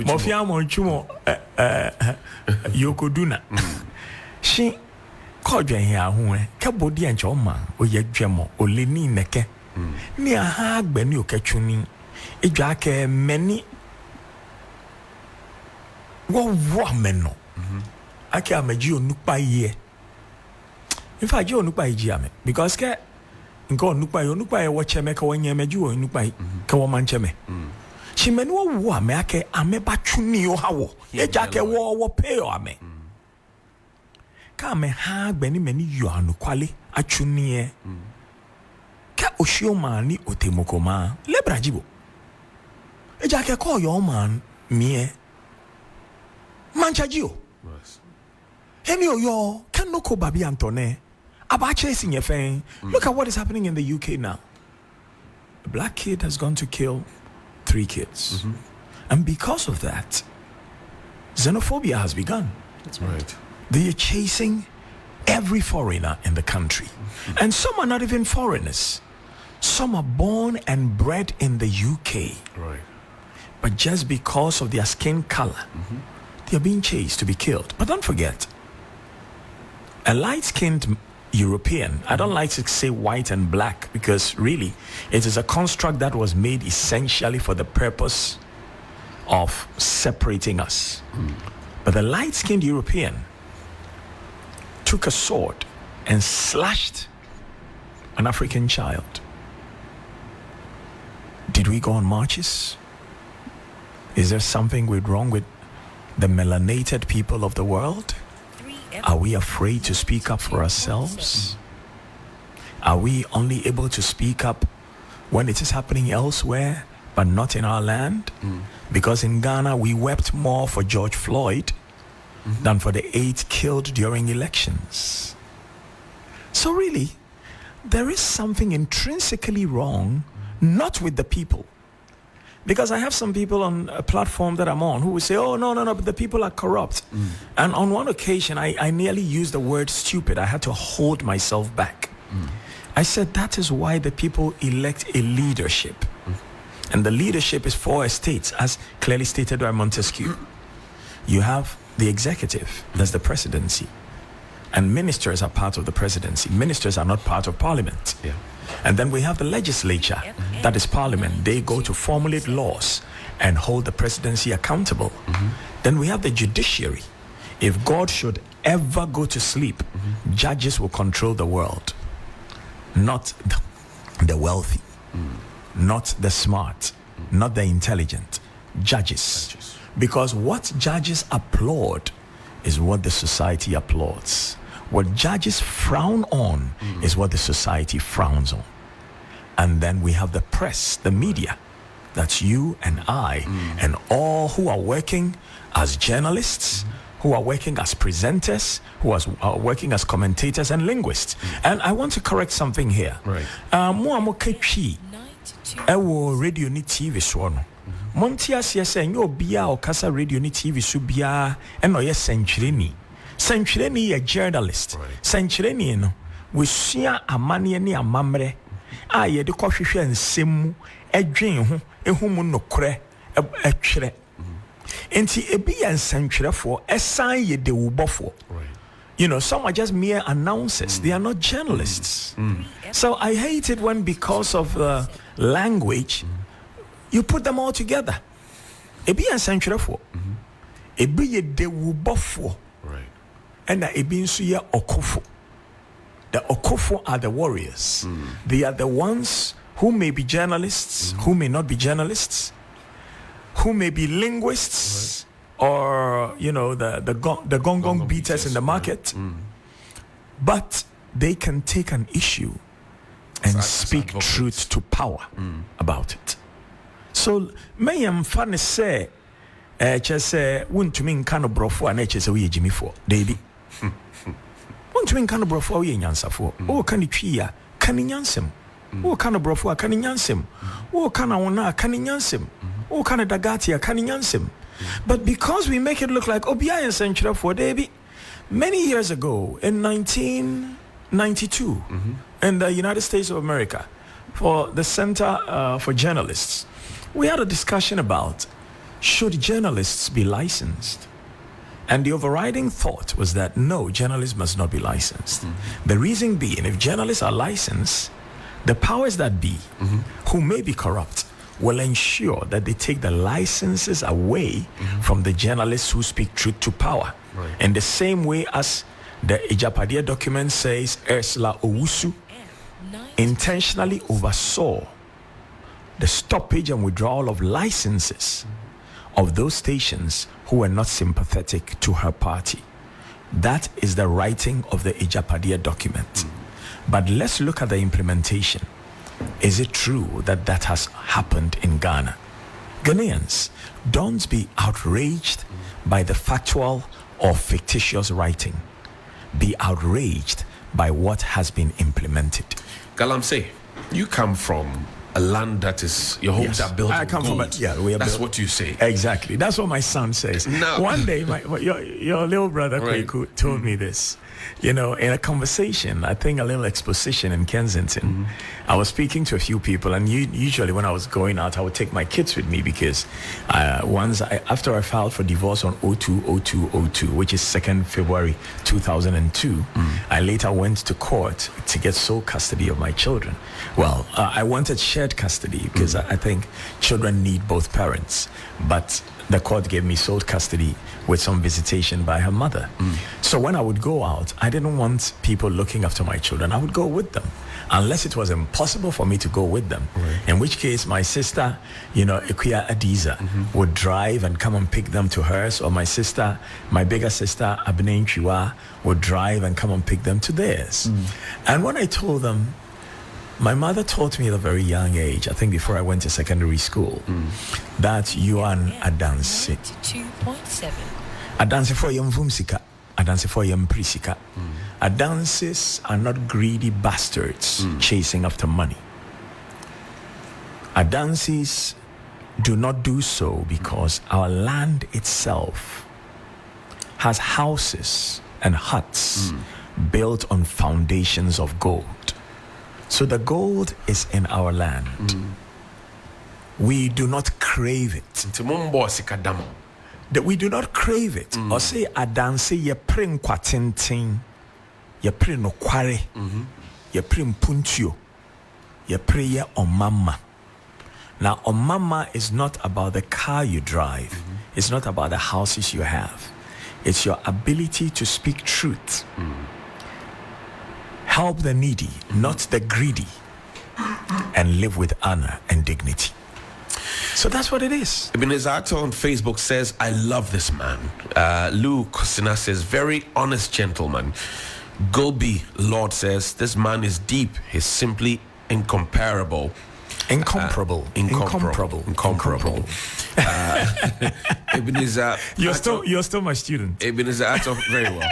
mofiamo chumo yokoduna. She kodwen ya hu ke bodi anche o ma o ye dwemo o le ni neke. Ni aha agba ni okatwuni edwa ke mani wo meno ake amaji onupa ye. In fact je onupa ye ame because ke nko onupa ye wo cheme ka wonye amaji onupa ka wo mancheme. Chimeni wo ame ake ameba twuni o hawo eja ke wo pay o ame. Ka me ha agba ni mani yo anu kwale atwuni e. Ka oshio mani otemokoma lebrajibo eja ke call your man mie manchajio any yo can no ko babi antone aba chasing your fan. Look at what is happening in the UK now. A black kid has gone to kill 3 kids and because of that xenophobia has begun. That's right. They are chasing every foreigner in the country and some are not even foreigners. Some are born and bred in the UK. Right. But just because of their skin color, they are being chased to be killed. But don't forget, a light-skinned European, I don't like to say white and black because really it is a construct that was made essentially for the purpose of separating us. But the light-skinned European took a sword and slashed an African child. Did we go on marches? Is there something wrong with the melanated people of the world? Are we afraid to speak up for ourselves? Are we only able to speak up when it is happening elsewhere, but not in our land. Because in Ghana, we wept more for George Floyd than for the 8 killed during elections. So really, there is something intrinsically wrong, not with the people. Because I have some people on a platform that I'm on who will say, oh, no, but the people are corrupt. And on one occasion, I nearly used the word stupid. I had to hold myself back. I said, that is why the people elect a leadership. And the leadership is 4 estates, as clearly stated by Montesquieu. You have the executive, that's the presidency. And ministers are part of the presidency. Ministers are not part of parliament. Yeah. And then we have the legislature, that is parliament. They go to formulate laws and hold the presidency accountable. Then we have the judiciary. If God should ever go to sleep, judges will control the world, not the wealthy, not the smart, not the intelligent. Judges. Because what judges applaud is what the society applauds. What judges frown on is what the society frowns on. And then we have the press, the media. That's you and I and all who are working as journalists, who are working as presenters, who are working as commentators and linguists. And I want to correct something here. Right. Ewo radio ni TV so no. Monti asie se nyo bia o kasa radio ni TV so bia e no ye senchireni. Senchireni ye journalist. Senchireni no we sua amane ni amamre a ye de kohwehwe nsem mu edwen ho ehumu nokore etwere. Enti ebi ye nsentwerefo esan ye de wubofo. You know, some are just mere announcers. They are not journalists. So I hate it when, because of language, you put them all together. Ebi ensentwerefo. Ebi ye de wubofo. And ebi nso ye okofo. The okofo are the warriors. They are the ones who may be journalists, who may not be journalists, who may be linguists, or you know the gong beaters in the market, but they can take an issue and speak truth to power about it. So mayam fan say say wuntumi nka no brofo ana chese we yejimifo David wuntumi nka no brofo we nyansafo o kan twi ya kan nyansem o kan brofo kan nyansem o kan wona kan nyansem o kan dagati kan nyansem. But because we make it look like Obiya and Century for David, many years ago in 1992 in the United States of America, for the Center for Journalists, we had a discussion about should journalists be licensed? And the overriding thought was that no, journalists must not be licensed. The reason being, if journalists are licensed, the powers that be, who may be corrupt, will ensure that they take the licenses away from the journalists who speak truth to power. In the same way as the Ejapadia document says, Ursula Owusu intentionally oversaw the stoppage and withdrawal of licenses of those stations who were not sympathetic to her party. That is the writing of the Ejapadia document. But let's look at the implementation. Is it true that that has happened in Ghana? Ghanaians, don't be outraged by the factual or fictitious writing. Be outraged by what has been implemented. Galamsey, you come from a land that is your homes are built. I come gold. from we are That's built. what you say. Exactly. That's what my son says. No. One day, your little brother Kweku told me this. You know, in a conversation, I think a little exposition in Kensington, I was speaking to a few people, and usually when I was going out, I would take my kids with me because after I filed for divorce on 02/02/02, which is 2nd February 2002, I later went to court to get sole custody of my children. Well, I wanted shared custody because I think children need both parents, but the court gave me sole custody with some visitation by her mother. So when I would go out, I didn't want people looking after my children. I would go with them, unless it was impossible for me to go with them. In which case, my sister, Akufo-Addo, would drive and come and pick them to hers, or my bigger sister, Abnei Chiwa, would drive and come and pick them to theirs. And when I told them, My mother taught me at a very young age, I think before I went to secondary school, that you are an adanse. 92.7. Adanse for yam vumsika, adanse for yam prisika. Adanses are not greedy bastards chasing after money. Adanses do not do so because our land itself has houses and huts built on foundations of gold. So the gold is in our land. We do not crave it. That we do not crave it. Or say adanse ye prin kwatintin, ye prin no kware, ye prin puntio, ye pray ye omama. Now omama is not about the car you drive. It's not about the houses you have. It's your ability to speak truth. Help the needy, not the greedy, and live with honor and dignity. So that's what it is. Ebenezer on Facebook says, I love this man. Lou Kosina says, very honest gentleman. Gobi Lord says, this man is deep. He's simply incomparable. Incomparable. Ebenezer, You're still my student. Ebenezer Ato, very well.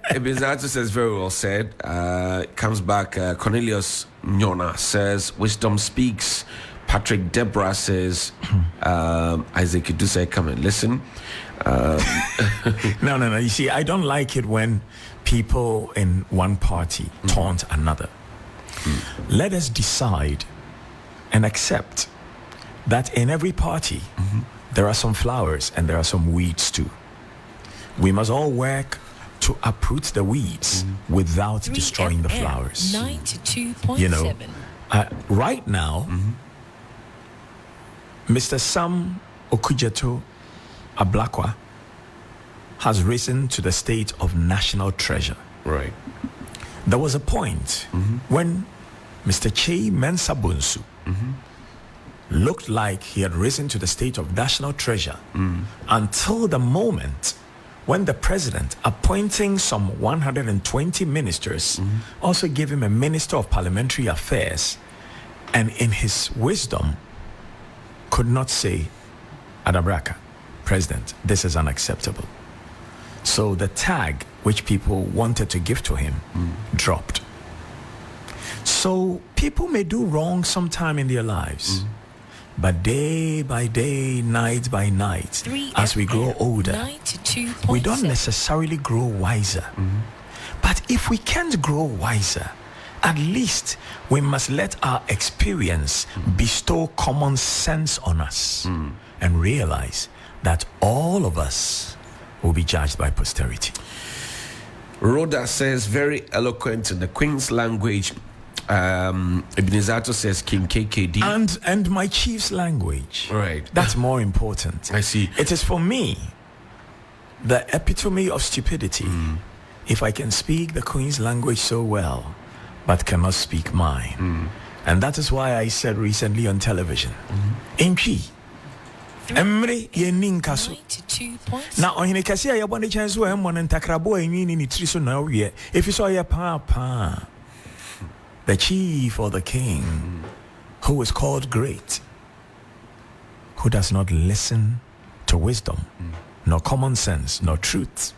Ebenezer Ato says, very well said. Comes back. Cornelius Nyona says, wisdom speaks. Patrick Deborah says, Isaac Iduse, come and listen. No. You see, I don't like it when people in one party taunt another. Let us decide and accept that in every party there are some flowers and there are some weeds too. We must all work to uproot the weeds without destroying the flowers. 92.7. You know, right now, Mr. Sam Okujeto Ablakwa has risen to the state of national treasure. Right. There was a point when Mr. Che Mensah-Bonsu looked like he had risen to the state of national treasure until the moment when the president, appointing some 120 ministers, also gave him a minister of parliamentary affairs, and in his wisdom could not say, Adabraka, President, this is unacceptable. So the tag which people wanted to give to him dropped. So people may do wrong sometime in their lives, but day by day, night by night, as we grow older, we don't necessarily grow wiser. But if we can't grow wiser, at least we must let our experience bestow common sense on us and realize that all of us will be judged by posterity. Rhoda says, very eloquent in the Queen's language. Ebenezer says King KKD. And my chief's language. Right. That's more important. I see. It is for me the epitome of stupidity if I can speak the Queen's language so well but cannot speak mine. And that is why I said recently on television, Inchi, Emre yeninkaso. 92.7. Na ohine kase ya bone chance wo emmon ntakrabo enwi ni tiri so na wie. If you saw ya pa. The chief or the king who is called great, who does not listen to wisdom, nor common sense, nor truth,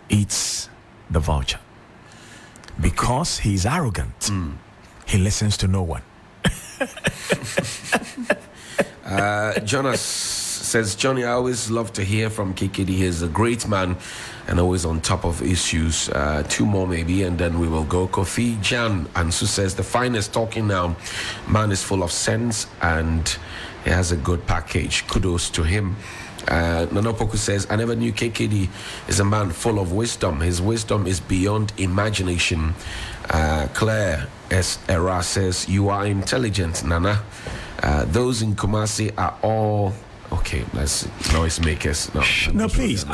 eats the vulture. Because he is arrogant, he listens to no one. Jonas says, Johnny, I always love to hear from KKD. He's a great man and always on top of issues. Two more maybe, and then we will go. Kofi Jan Ansu says, the finest talking now. Man is full of sense and he has a good package. Kudos to him. Nanopoku says, I never knew KKD is a man full of wisdom. His wisdom is beyond imagination. Claire S. Era says, you are intelligent, Nana. Those in Kumasi are all okay. Let's noise makers. Please.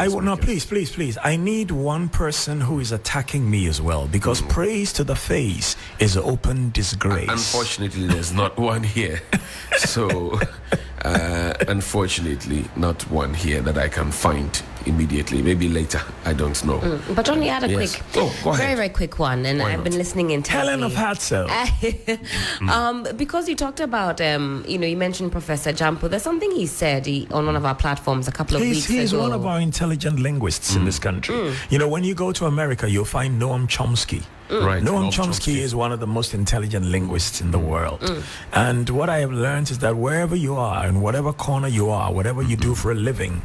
I need one person who is attacking me as well, because praise to the face is open disgrace. Unfortunately, there's not one here. So, unfortunately, not one here that I can find. immediately. Maybe later. I don't know. But Johnny, I had a Yes. quick, Oh, go ahead. very, very quick one, and I've been listening intently. Helen of Hartsell. Because you talked about, you mentioned Professor Jampo. There's something he said on one of our platforms a couple of weeks ago. He's one of our intelligent linguists in this country. When you go to America, you'll find Noam Chomsky. Right. Noam Chomsky is one of the most intelligent linguists in the world. And what I have learned is that wherever you are, in whatever corner you are, whatever you do for a living,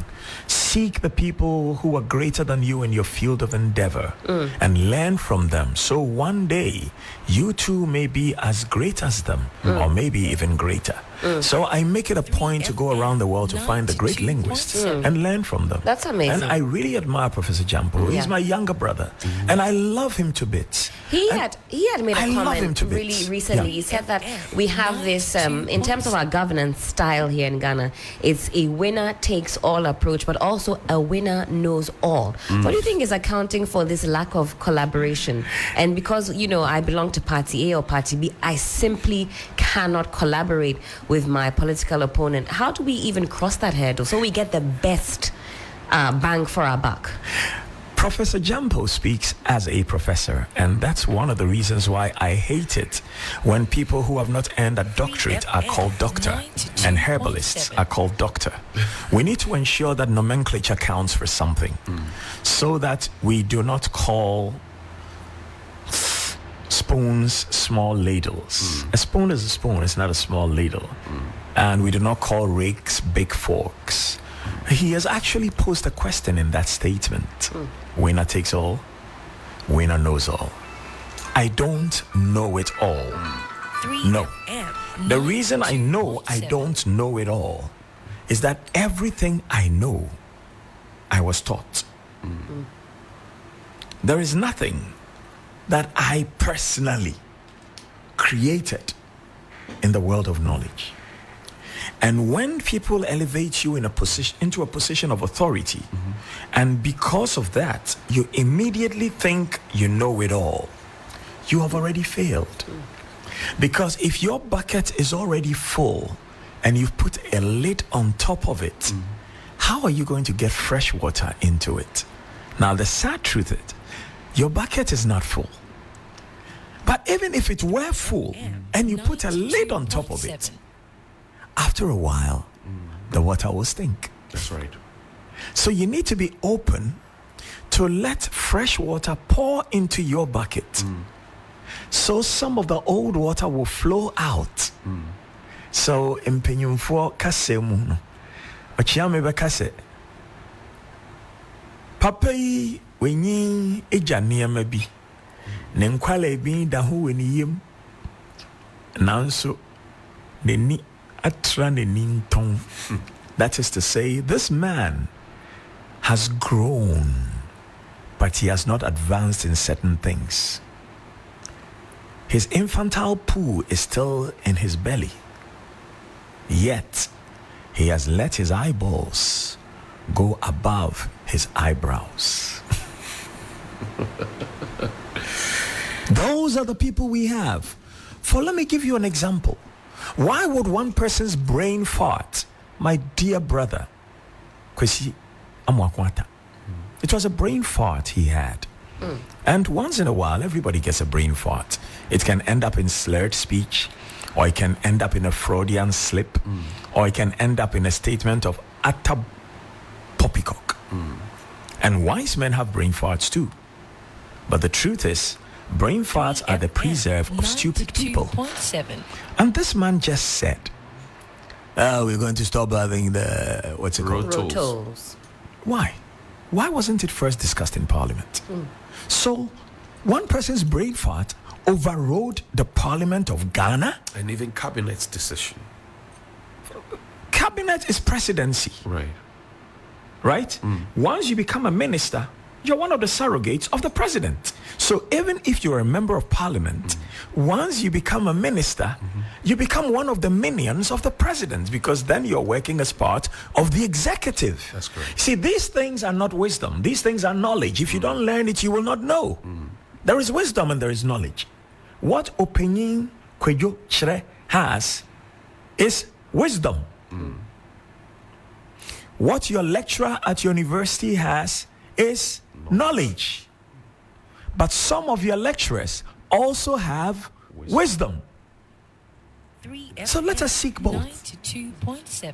seek the people who are greater than you in your field of endeavor and learn from them. So one day, you too may be as great as them, or maybe even greater. So I make it a point to go around the world to find the great linguists and learn from them. That's amazing. And I really admire Professor Jampo. He's my younger brother, and I love him to bits. He had made a I love him comment to really bits. recently. Yeah. He said that we have this, in terms of our governance style here in Ghana, it's a winner takes all approach, but also a winner knows all. What do you think is accounting for this lack of collaboration? And because, I belong to Party A or Party B, I simply cannot collaborate with my political opponent. How do we even cross that hurdle so we get the best bang for our buck? Professor Jampo speaks as a professor, and that's one of the reasons why I hate it when people who have not earned a doctorate are called doctor and herbalists are called doctor. We need to ensure that nomenclature counts for something so that we do not call spoons small ladles. A spoon is a spoon, it's not a small ladle. And we do not call rakes big forks. He has actually posed a question in that statement. Winner takes all, winner knows all. I don't know it all. No. The reason I know I don't know it all is that everything I know, I was taught. There is nothing that I personally created in the world of knowledge. And when people elevate you into a position of authority, and because of that, you immediately think you know it all, you have already failed. Because if your bucket is already full and you've put a lid on top of it, how are you going to get fresh water into it? Now, the sad truth is, your bucket is not full. But even if it were full and you put a lid on top of it, after a while, the water will stink. That's right. So you need to be open to let fresh water pour into your bucket. So some of the old water will flow out. So impenyumfo kase mu no. Ochiame be kase. Papa yi wenyi eja nneema bi. Ne nkwala bi da ho weni yem. Nanso ne ni atra ne ni nton. That is to say, this man has grown, but he has not advanced in certain things. His infantile poo is still in his belly. Yet, he has let his eyeballs go above his eyebrows. Those are the people we have. For let me give you an example. Why would one person's brain fart? My dear brother, Kwesi Amwakwata. It was a brain fart he had. And once in a while, everybody gets a brain fart. It can end up in slurred speech, or it can end up in a Freudian slip, or it can end up in a statement of utter poppycock. And wise men have brain farts too. But the truth is, brain farts are the preserve of stupid people. 92.7. And this man just said, we're going to stop having the, what's it called? Road tolls. Tolls. Why? Why wasn't it first discussed in Parliament? So, one person's brain fart overrode the Parliament of Ghana. And even cabinet's decision. Cabinet is presidency, right? Once you become a minister, you're one of the surrogates of the president. So even if you're a member of parliament, once you become a minister, you become one of the minions of the president, because then you're working as part of the executive. That's correct. See, these things are not wisdom. These things are knowledge. If you don't learn it, you will not know. There is wisdom and there is knowledge. What Opinion Kwejo Chere has is wisdom. What your lecturer at university has is knowledge. But some of your lecturers also have wisdom. So let us seek both. 92.7.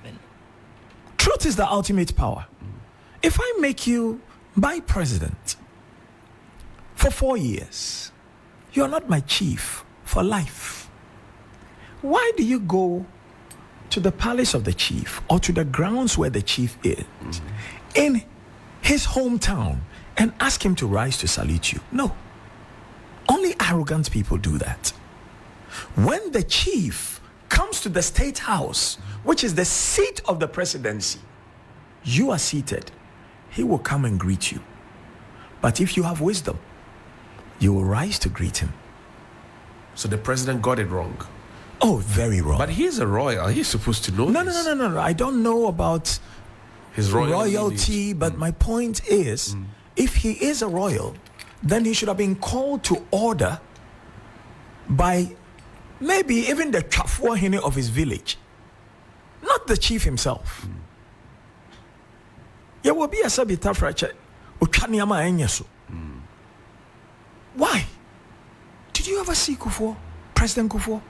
Truth is the ultimate power. If I make you my president for 4 years, you're not my chief for life. Why do you go to the palace of the chief or to the grounds where the chief is in his hometown and ask him to rise to salute you? No. Only arrogant people do that. When the chief comes to the state house, which is the seat of the presidency, you are seated, he will come and greet you. But if you have wisdom, you will rise to greet him. So the president got it wrong. Oh, very wrong. But he's a royal. He's supposed to know this. No. I don't know about His royalty, but my point is, if he is a royal, then he should have been called to order by maybe even the Chafuahine of his village, not the chief himself. There will be a sabita fracture. Why? Did you ever see Kufo, President Kufo,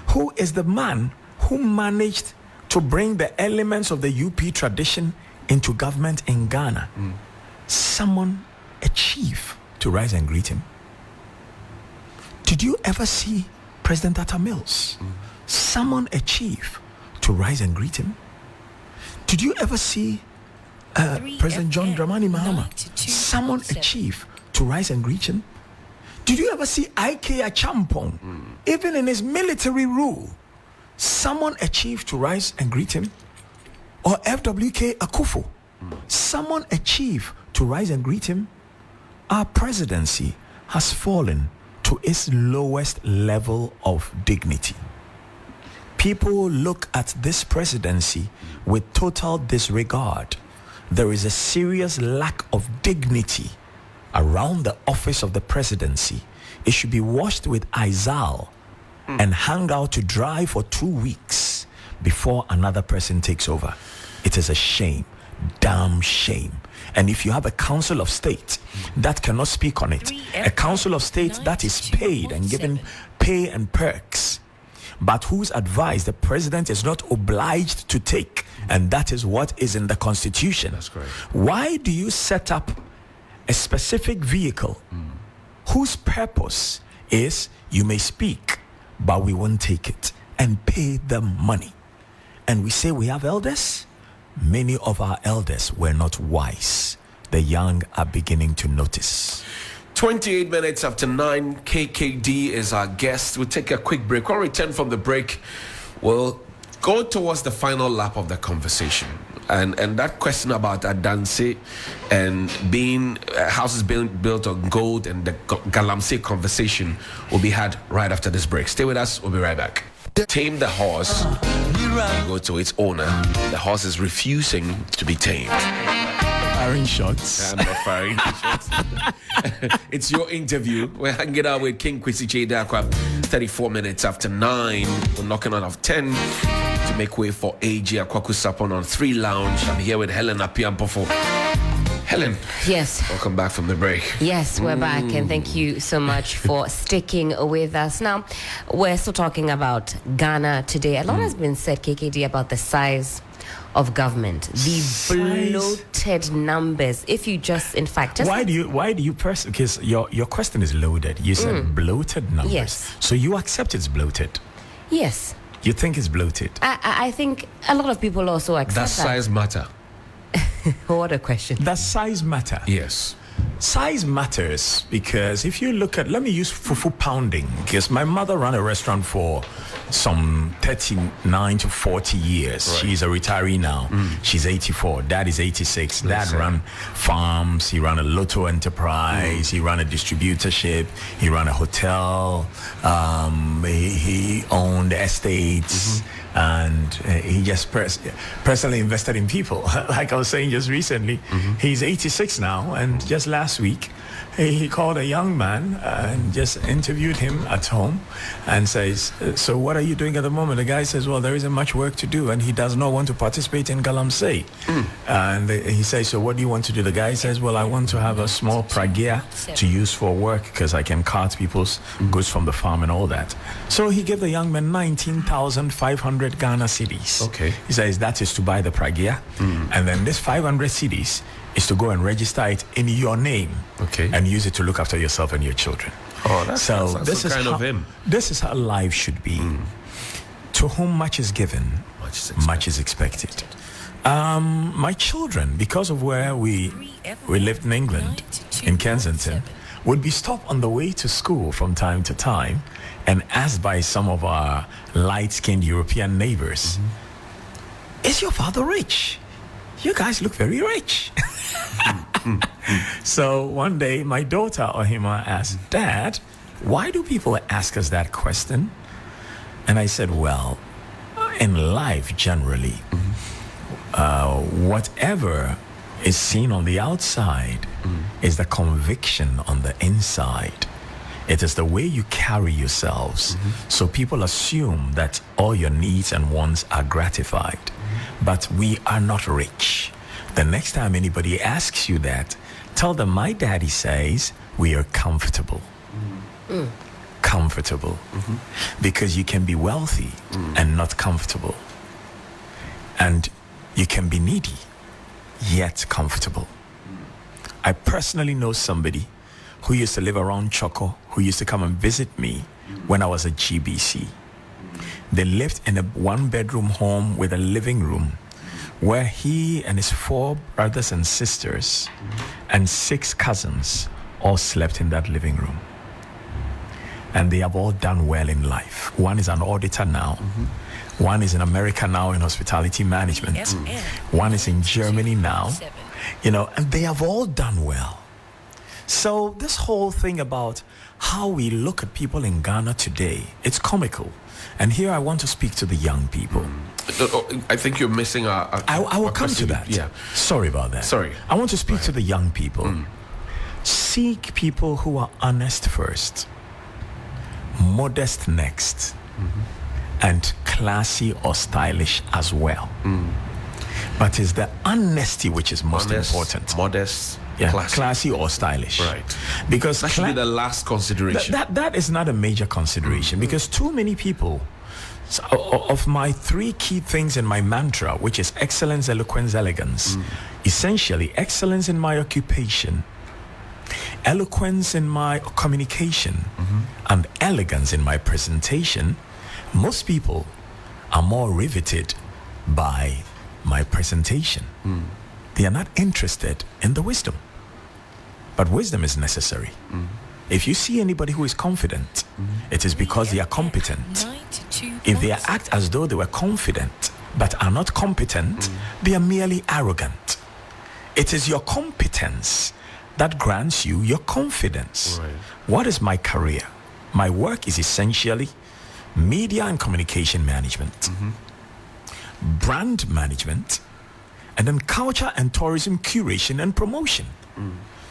who is the man who managed to bring the elements of the UP tradition into government in Ghana? Summon a chief to rise and greet him. Did you ever see President Atta Mills summon a chief to rise and greet him? Did you ever see President John Dramani Mahama summon a chief to rise and greet him? Did you ever see I.K. Achampong, even in his military rule, summon a chief to rise and greet him? Or F.W.K. Akufo, summon a chief to rise and greet him? Our presidency has fallen to its lowest level of dignity. People look at this presidency with total disregard. There is a serious lack of dignity around the office of the presidency. It should be washed with Izal and hang out to dry for 2 weeks before another person takes over. It is a shame, damn shame. And if you have a council of state that cannot speak on it, a council of state that is paid and given pay and perks, but whose advice the president is not obliged to take, and that is what is in the constitution. That's correct. Why do you set up a specific vehicle whose purpose is you may speak, but we won't take it, and pay them money? And we say we have elders. Many of our elders were not wise. The young are beginning to notice. 28 minutes after 9, KKD is our guest. We'll take a quick break. When we return from the break, we'll go towards the final lap of the conversation. And that question about Adanse and being houses being built on gold and the Galamsey conversation will be had right after this break. Stay with us. We'll be right back. Tame the horse. Go to its owner. The horse is refusing to be tamed. Firing shots. I'm not firing shots. It's your interview. We're hanging out with King KKD. 34 minutes after 9. We're knocking on off 10 to make way for AJ Akwaku Sapon on 3 Lounge. I'm here with Helen Apiampofo. Helen. Yes. Welcome back from the break. Yes, we're back, and thank you so much for sticking with us. Now, we're still talking about Ghana today. A lot has been said, KKD, about the size of government, the bloated numbers. If you just, in fact, just why do you because your question is loaded. You said bloated numbers. Yes. So you accept it's bloated. Yes. You think it's bloated. I think a lot of people also accept Does size matter? What a question. Does size matter? Yes. Size matters because if you look at, let me use fufu pounding, because my mother ran a restaurant for some 39 to 40 years. Right. She's a retiree now. She's 84. Dad is 86. Dad ran farms. He ran a lotto enterprise. He ran a distributorship. He ran a hotel. He owned estates. And he just personally invested in people. Like I was saying just recently, he's 86 now, and just last last week, he called a young man and just interviewed him at home and says, so what are you doing at the moment? The guy says, well, there isn't much work to do, and he does not want to participate in Galamsey. And he says, so what do you want to do? The guy says, well, I want to have a small pragia to use for work because I can cart people's goods from the farm and all that. So he gave the young man 19,500 Ghana cedis. Okay. He says that is to buy the pragia, and then this 500 cedis is to go and register it in your name, and use it to look after yourself and your children. Oh, that's this is kind of him. This is how life should be. To whom much is given, much is expected. My children, because of where we lived in England, in Kensington, would be stopped on the way to school from time to time and asked by some of our light-skinned European neighbors, is your father rich? You guys look very rich. So one day, my daughter Ohima asked, Dad, why do people ask us that question? And I said, well, in life generally, whatever is seen on the outside is the conviction on the inside. It is the way you carry yourselves. So people assume that all your needs and wants are gratified. But we are not rich. The next time anybody asks you that, tell them my daddy says we are comfortable. Comfortable. Because you can be wealthy and not comfortable. And you can be needy, yet comfortable. I personally know somebody who used to live around Choco, who used to come and visit me when I was at GBC. They lived in a one-bedroom home with a living room where he and his 4 brothers and sisters and 6 cousins all slept in that living room. And they have all done well in life. One is an auditor now. One is in America now in hospitality management. One is in Germany now. You know, and they have all done well. So this whole thing about how we look at people in Ghana today, it's comical. And here I want to speak to the young people. I think you're missing I will come to that. Yeah. Sorry about that. Sorry. I want to speak to the young people. Seek people who are honest first, modest next, and classy or stylish as well. But it's the honesty which is most important. Modest, classy or stylish. Right. Because that should be the last consideration. That is not a major consideration because too many people, of my 3 key things in my mantra, which is excellence, eloquence, elegance, essentially excellence in my occupation, eloquence in my communication, and elegance in my presentation, most people are more riveted by my presentation. They are not interested in the wisdom. But wisdom is necessary. If you see anybody who is confident, it is because they are competent. If they act as though they were confident but are not competent, they are merely arrogant. It is your competence that grants you your confidence. Right. What is my career? My work is essentially media and communication management, brand management, and then culture and tourism curation and promotion.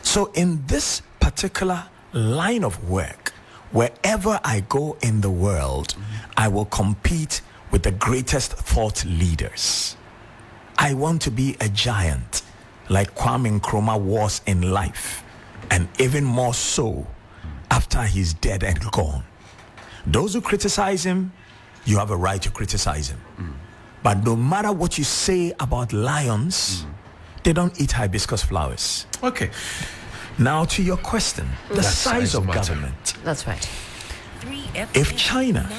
So in this particular line of work, wherever I go in the world, I will compete with the greatest thought leaders. I want to be a giant like Kwame Nkrumah was in life, and even more so after he's dead and gone. Those who criticize him, you have a right to criticize him. But no matter what you say about lions, they don't eat hibiscus flowers. Okay. Now to your question, the size of government. That's right. If China,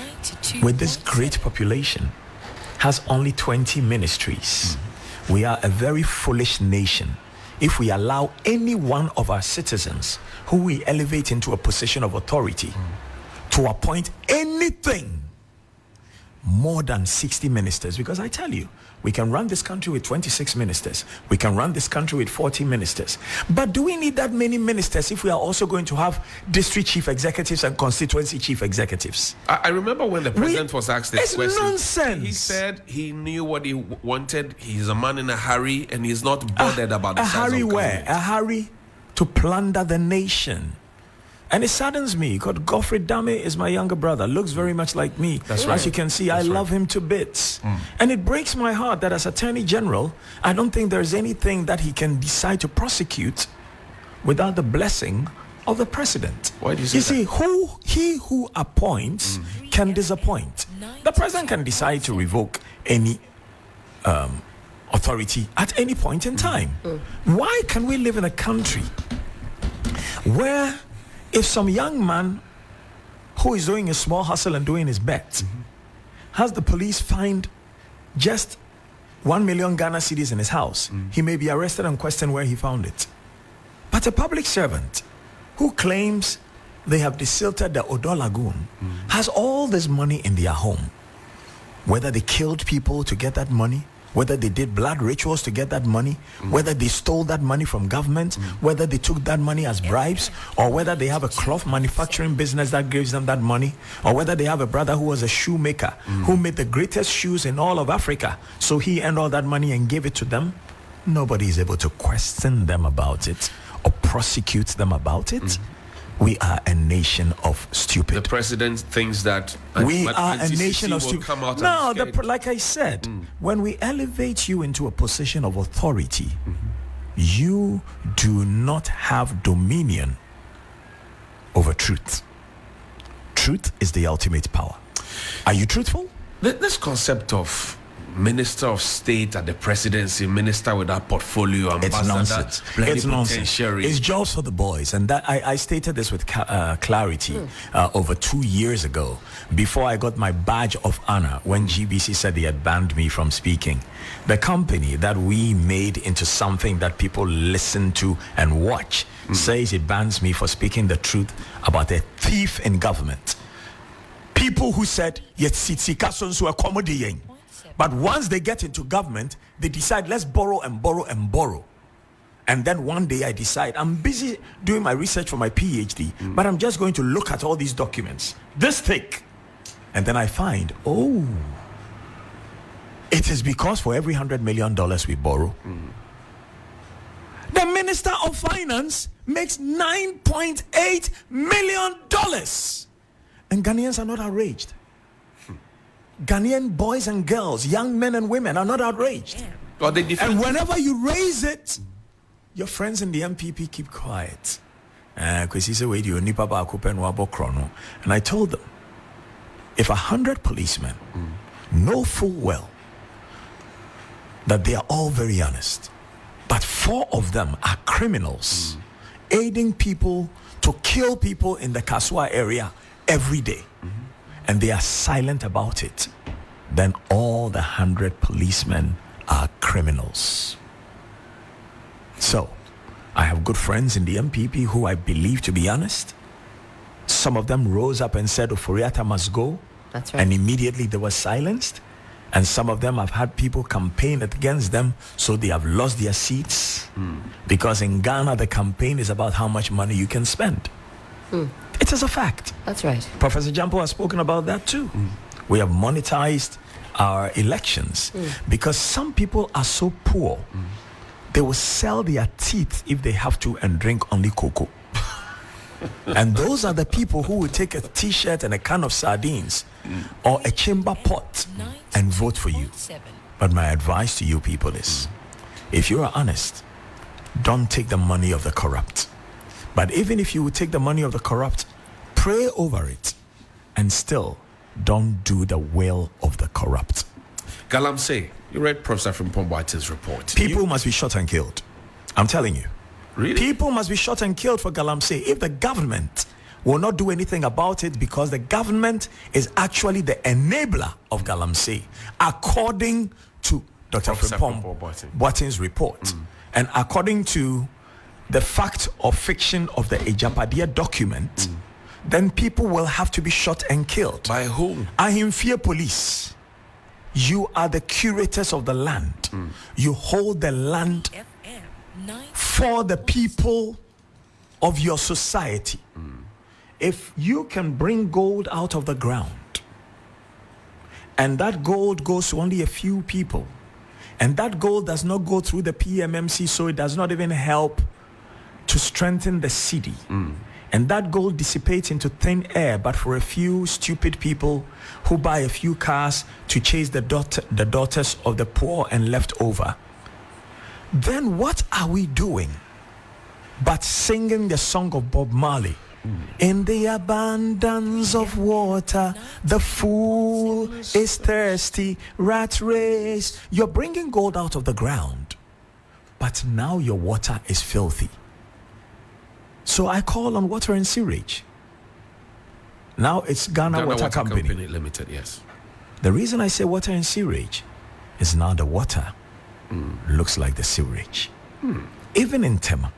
with this great population, has only 20 ministries, we are a very foolish nation if we allow any one of our citizens who we elevate into a position of authority to appoint anything more than 60 ministers. Because I tell you, we can run this country with 26 ministers. We can run this country with 40 ministers. But do we need that many ministers if we are also going to have district chief executives and constituency chief executives? I remember when the president was asked this question. It's nonsense. He said he knew what he wanted. He's a man in a hurry and he's not bothered about the size hurry of where? government. A hurry to plunder the nation. And it saddens me because Godfrey Dame is my younger brother, looks very much like me. That's right. As you can see, I love him to bits. And it breaks my heart that as Attorney General, I don't think there's anything that he can decide to prosecute without the blessing of the president. Why do you say that? He who appoints can disappoint. The president can decide to revoke any authority at any point in time. Why can we live in a country where if some young man who is doing a small hustle and doing his bet has the police find just 1 million Ghana cedis in his house, he may be arrested and questioned where he found it. But a public servant who claims they have desilted the Odo Lagoon has all this money in their home. Whether they killed people to get that money, whether they did blood rituals to get that money, whether they stole that money from government, whether they took that money as bribes, or whether they have a cloth manufacturing business that gives them that money, or whether they have a brother who was a shoemaker who made the greatest shoes in all of Africa, so he earned all that money and gave it to them. Nobody is able to question them about it or prosecute them about it. We are a nation of stupid. The president thinks that We are a NCCC nation of will stupid. come out No, unscathed. like I said, when we elevate you into a position of authority, you do not have dominion over truth. Truth is the ultimate power. Are you truthful? This concept of minister of state at the presidency, minister with that portfolio, ambassador, It's nonsense. It's nonsense. plenipotentiary. It's jobs for the boys, and that I stated this with clarity over 2 years ago, before I got my badge of honor when GBC said they had banned me from speaking. The company that we made into something that people listen to and watch says it bans me for speaking the truth about a thief in government. People who said but once they get into government, they decide, let's borrow and borrow and borrow. And then one day I decide, I'm busy doing my research for my PhD, but I'm just going to look at all these documents, this thick. And then I find, oh, it is because for every $100 million we borrow, the Minister of Finance makes $9.8 million. And Ghanaians are not outraged. Ghanaian boys and girls, young men and women are not outraged. Or they defend. And whenever you raise it, your friends in the MPP keep quiet. And I told them, if 100 policemen know full well that they are all very honest, but 4 of them are criminals, aiding people to kill people in the Kaswa area every day, and they are silent about it, then all the 100 policemen are criminals. So, I have good friends in the MPP who I believe to be honest. Some of them rose up and said, Oforiatta must go. That's right. And immediately they were silenced. And some of them have had people campaign against them, so they have lost their seats. Because in Ghana, the campaign is about how much money you can spend. It is a fact. That's right. Professor Jampo has spoken about that too. We have monetized our elections because some people are so poor, they will sell their teeth if they have to and drink only cocoa. And those are the people who will take a t-shirt and a can of sardines or a chamber pot and vote for you. But my advice to you people is, if you are honest, don't take the money of the corrupt. But even if you would take the money of the corrupt, pray over it, and still don't do the will of the corrupt. Galamsey, you read Professor Frimpong-Boaten's report. People must be shot and killed. I'm telling you. Really? People must be shot and killed for Galamsey. If the government will not do anything about it, because the government is actually the enabler of Galamsey, according to Dr. Professor Frimpong-Boaten's report. And according to the fact or fiction of the Ejapadia document, then people will have to be shot and killed. By whom? Ahimfie police. You are the curators of the land. You hold the land for the people of your society. If you can bring gold out of the ground, and that gold goes to only a few people, and that gold does not go through the PMMC, so it does not even help to strengthen the city. And that gold dissipates into thin air, but for a few stupid people who buy a few cars to chase the daughters of the poor and left over. Then what are we doing but singing the song of Bob Marley? In the abundance of water, the fool is thirsty, rat race. You're bringing gold out of the ground, but now your water is filthy. So I call on Water and Sewerage. Now it's Ghana Water Company Limited, yes. The reason I say Water and Sewerage is now the water looks like the sewerage. Even in Tema,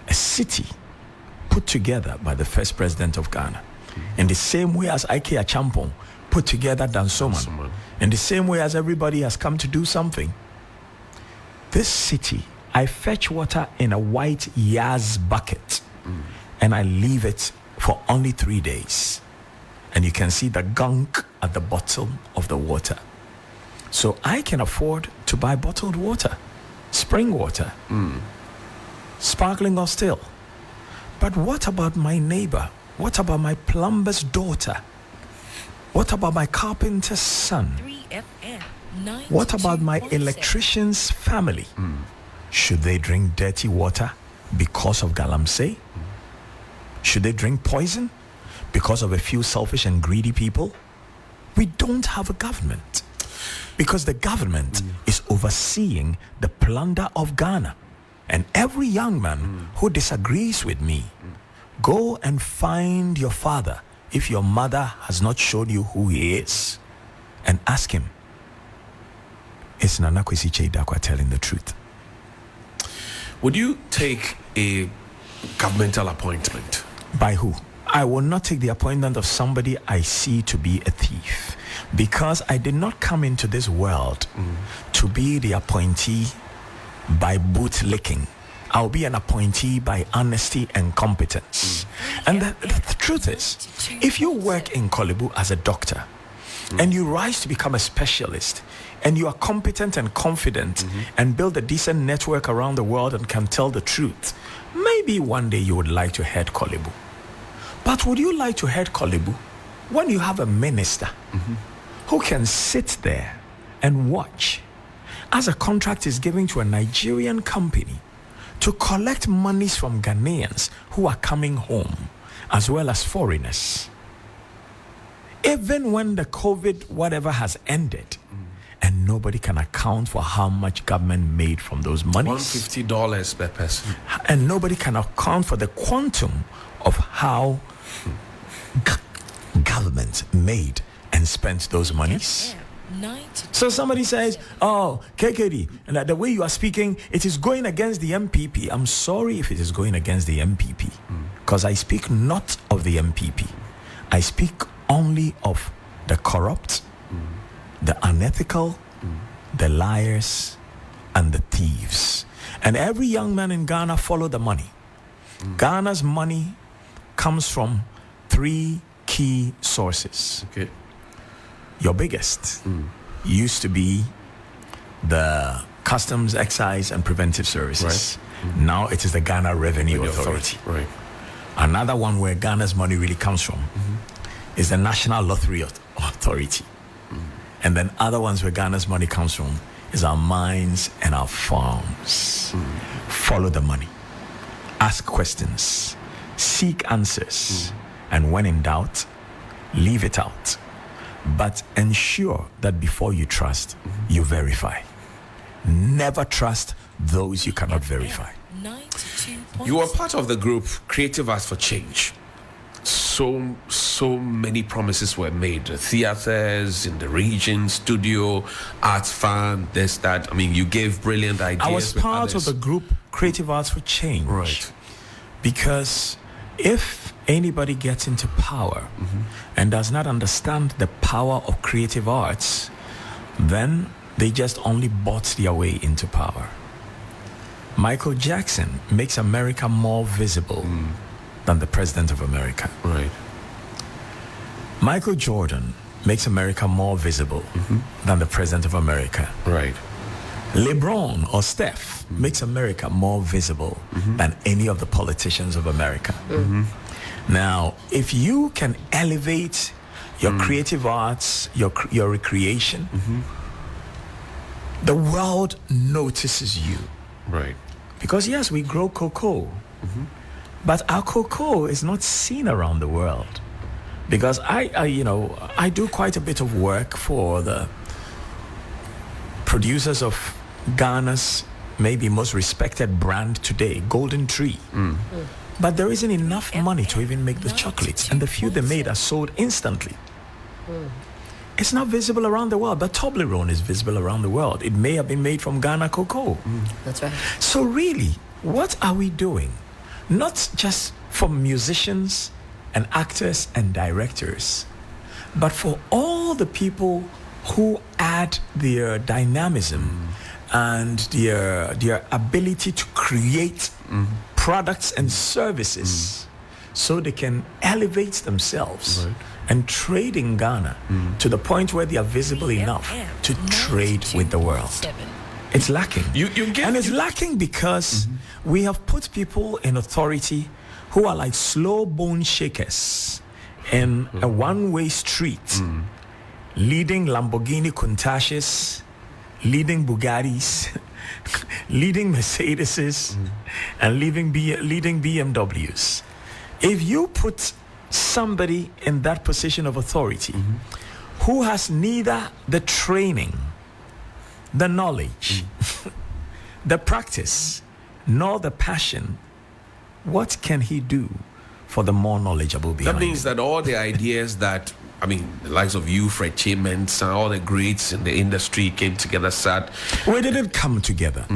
a city put together by the first president of Ghana, in the same way as Ike Achampong put together Dansoman, in the same way as everybody has come to do something. This city, I fetch water in a white Yaz bucket and I leave it for only 3 days. And you can see the gunk at the bottom of the water. So I can afford to buy bottled water, spring water, sparkling or still. But what about my neighbor? What about my plumber's daughter? What about my carpenter's son? 3FM What about my 92.7. electrician's family? Should they drink dirty water because of galamsey? Should they drink poison because of a few selfish and greedy people? We don't have a government because the government is overseeing the plunder of Ghana. And every young man who disagrees with me, go and find your father if your mother has not shown you who he is, and ask him, is Nana Kwesi Cheidakwa telling the truth? Would you take a governmental appointment? By who? I will not take the appointment of somebody I see to be a thief, because I did not come into this world to be the appointee by bootlicking. I'll be an appointee by honesty and competence. And the truth is, if you work in Kolebu as a doctor and you rise to become a specialist and you are competent and confident and build a decent network around the world and can tell the truth, maybe one day you would like to head Kolebu. But would you like to head Kolebu when you have a minister who can sit there and watch as a contract is given to a Nigerian company to collect monies from Ghanaians who are coming home, as well as foreigners? Even when the COVID whatever has ended, and nobody can account for how much government made from those monies. $150 per person. And nobody can account for the quantum of how government made and spent those monies. So somebody says, oh, KKD, and the way you are speaking, it is going against the MPP. I'm sorry if it is going against the MPP, because I speak not of the MPP. I speak only of the corrupt, the unethical, the liars, and the thieves. And every young man in Ghana follow the money. Ghana's money comes from 3 key sources. Okay. Your biggest used to be the Customs, Excise, and Preventive Services. Right. Now it is the Ghana Revenue Authority. Right. Another one where Ghana's money really comes from is the National Lottery Authority. And then other ones where Ghana's money comes from is our mines and our farms. Follow the money. Ask questions. Seek answers. And when in doubt, leave it out. But ensure that before you trust, you verify. Never trust those you cannot verify. You are part of the group Creative Arts for Change. So many promises were made. Theaters in the region, studio, arts fund, this, that. I mean, you gave brilliant ideas. I was part of the group Creative Arts for Change. Right. Because if anybody gets into power and does not understand the power of creative arts, then they just only bought their way into power. Michael Jackson makes America more visible than the President of America. Right. Michael Jordan makes America more visible than the President of America. Right. LeBron or Steph makes America more visible than any of the politicians of America. Now, if you can elevate your creative arts, your recreation, the world notices you. Right. Because yes, we grow cocoa, but our cocoa is not seen around the world. Because I do quite a bit of work for the producers of Ghana's maybe most respected brand today, Golden Tree. But there isn't enough money to even make the chocolates, and the few they made are sold instantly. It's not visible around the world, but Toblerone is visible around the world. It may have been made from Ghana cocoa. That's right. So really, what are we doing? Not just for musicians and actors and directors, but for all the people who add their dynamism and their ability to create products and services so they can elevate themselves and trade in Ghana to the point where they are visible enough to trade with the world. It's lacking. And it's lacking because we have put people in authority who are like slow bone shakers in a one-way street, leading Lamborghini Countachs, leading Bugattis, leading Mercedeses, and leading BMWs. If you put somebody in that position of authority who has neither the training, the knowledge, the practice, nor the passion, what can he do for the more knowledgeable behind That means him? that all the ideas that, I mean, the likes of you, Fred Chiments, and all the greats in the industry came together, sat. We didn't come together.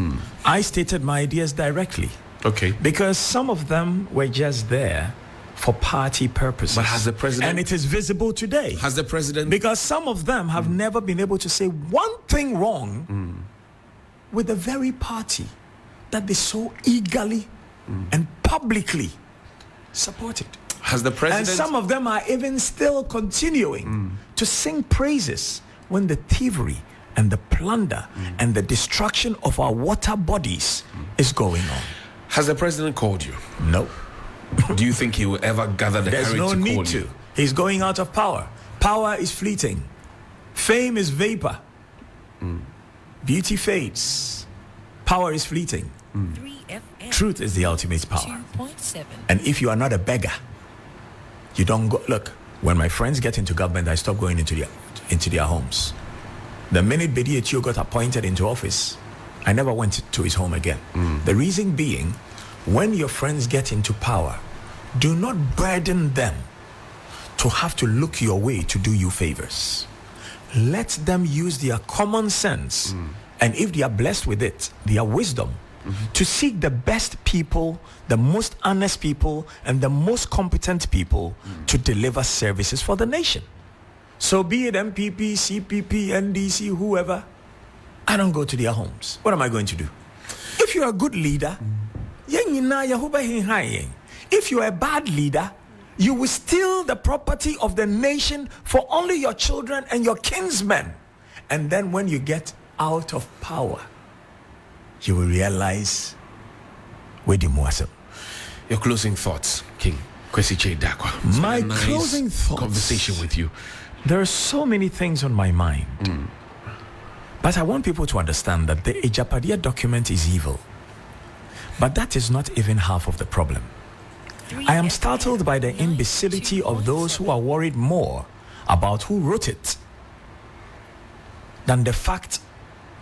I stated my ideas directly. Okay. Because some of them were just there for party purposes. But has the president... And it is visible today. Has the president... Because some of them have never been able to say one thing wrong with the very party that they so eagerly and publicly supported. Has the president... And some of them are even still continuing to sing praises when the thievery and the plunder and the destruction of our water bodies is going on. Has the president called you? No. Do you think he will ever gather the There's courage no to call need you? to. He's going out of power. Power is fleeting. Fame is vapor. Beauty fades. Power is fleeting. 3FM. Truth is the ultimate power. 2.7. And if you are not a beggar, you don't go. Look, when my friends get into government, I stop going into their homes. The minute Bedi Etio got appointed into office, I never went to his home again. The reason being, when your friends get into power, do not burden them to have to look your way to do you favors. Let them use their common sense, and if they are blessed with it, their wisdom, to seek the best people, the most honest people, and the most competent people to deliver services for the nation. So be it MPP, CPP, NDC, whoever, I don't go to their homes. What am I going to do? If you're a good leader, if you're a bad leader, you will steal the property of the nation for only your children and your kinsmen. And then when you get out of power, you will realize where the Mwasem. Your closing thoughts, King Kwesi Che Dakwa. It's My been a nice closing thoughts. conversation with you. There are so many things on my mind. But I want people to understand that the Ejapadia document is evil. But that is not even half of the problem. I am startled by the imbecility of those who are worried more about who wrote it than the fact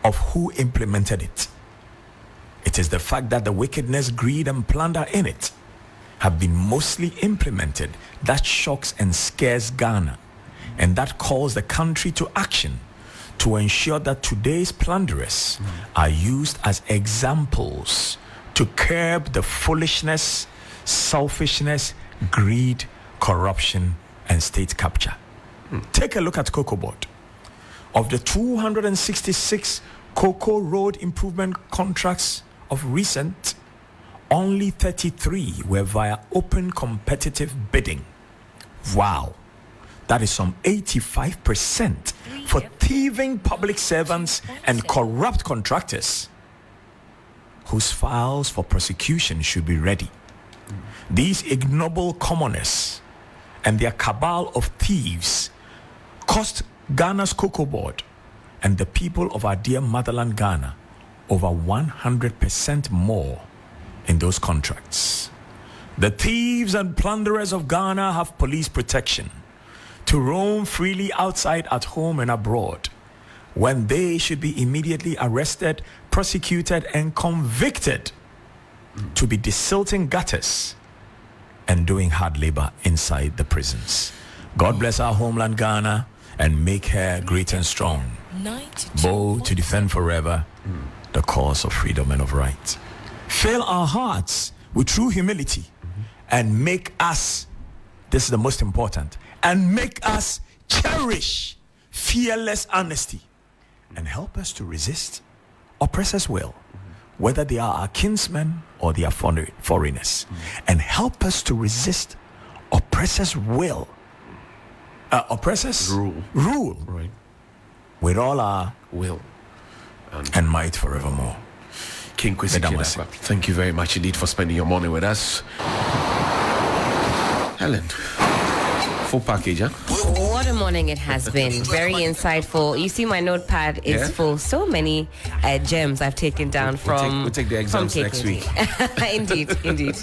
of who implemented it. It is the fact that the wickedness, greed, and plunder in it have been mostly implemented that shocks and scares Ghana, and that calls the country to action to ensure that today's plunderers are used as examples to curb the foolishness, selfishness, greed, corruption, and state capture. Take a look at Cocoa Board. Of the 266 Cocoa Road improvement contracts of recent, only 33 were via open competitive bidding. Wow. That is some 85% for thieving public servants and corrupt contractors whose files for prosecution should be ready. These ignoble commoners and their cabal of thieves cost Ghana's cocoa board and the people of our dear motherland Ghana over 100% more in those contracts. The thieves and plunderers of Ghana have police protection to roam freely outside, at home, and abroad, when they should be immediately arrested, prosecuted, and convicted to be desilting gutters and doing hard labor inside the prisons. God bless our homeland Ghana and make her great and strong, bold to defend forever the cause of freedom and of right. Fill our hearts with true humility and make us, this is the most important, and make us cherish fearless honesty and help us to resist oppressors' will, whether they are our kinsmen or they are foreigners, and help us to resist oppressors' will, oppressors' rule, Right. with all our Will. and might forevermore. King KKD, thank you very much indeed for spending your morning with us. Helen, full package, huh? What a morning it has been. Very insightful. You see my notepad is Yeah? full. So many gems I've taken down We'll from take the exams from next KKD. week. Indeed.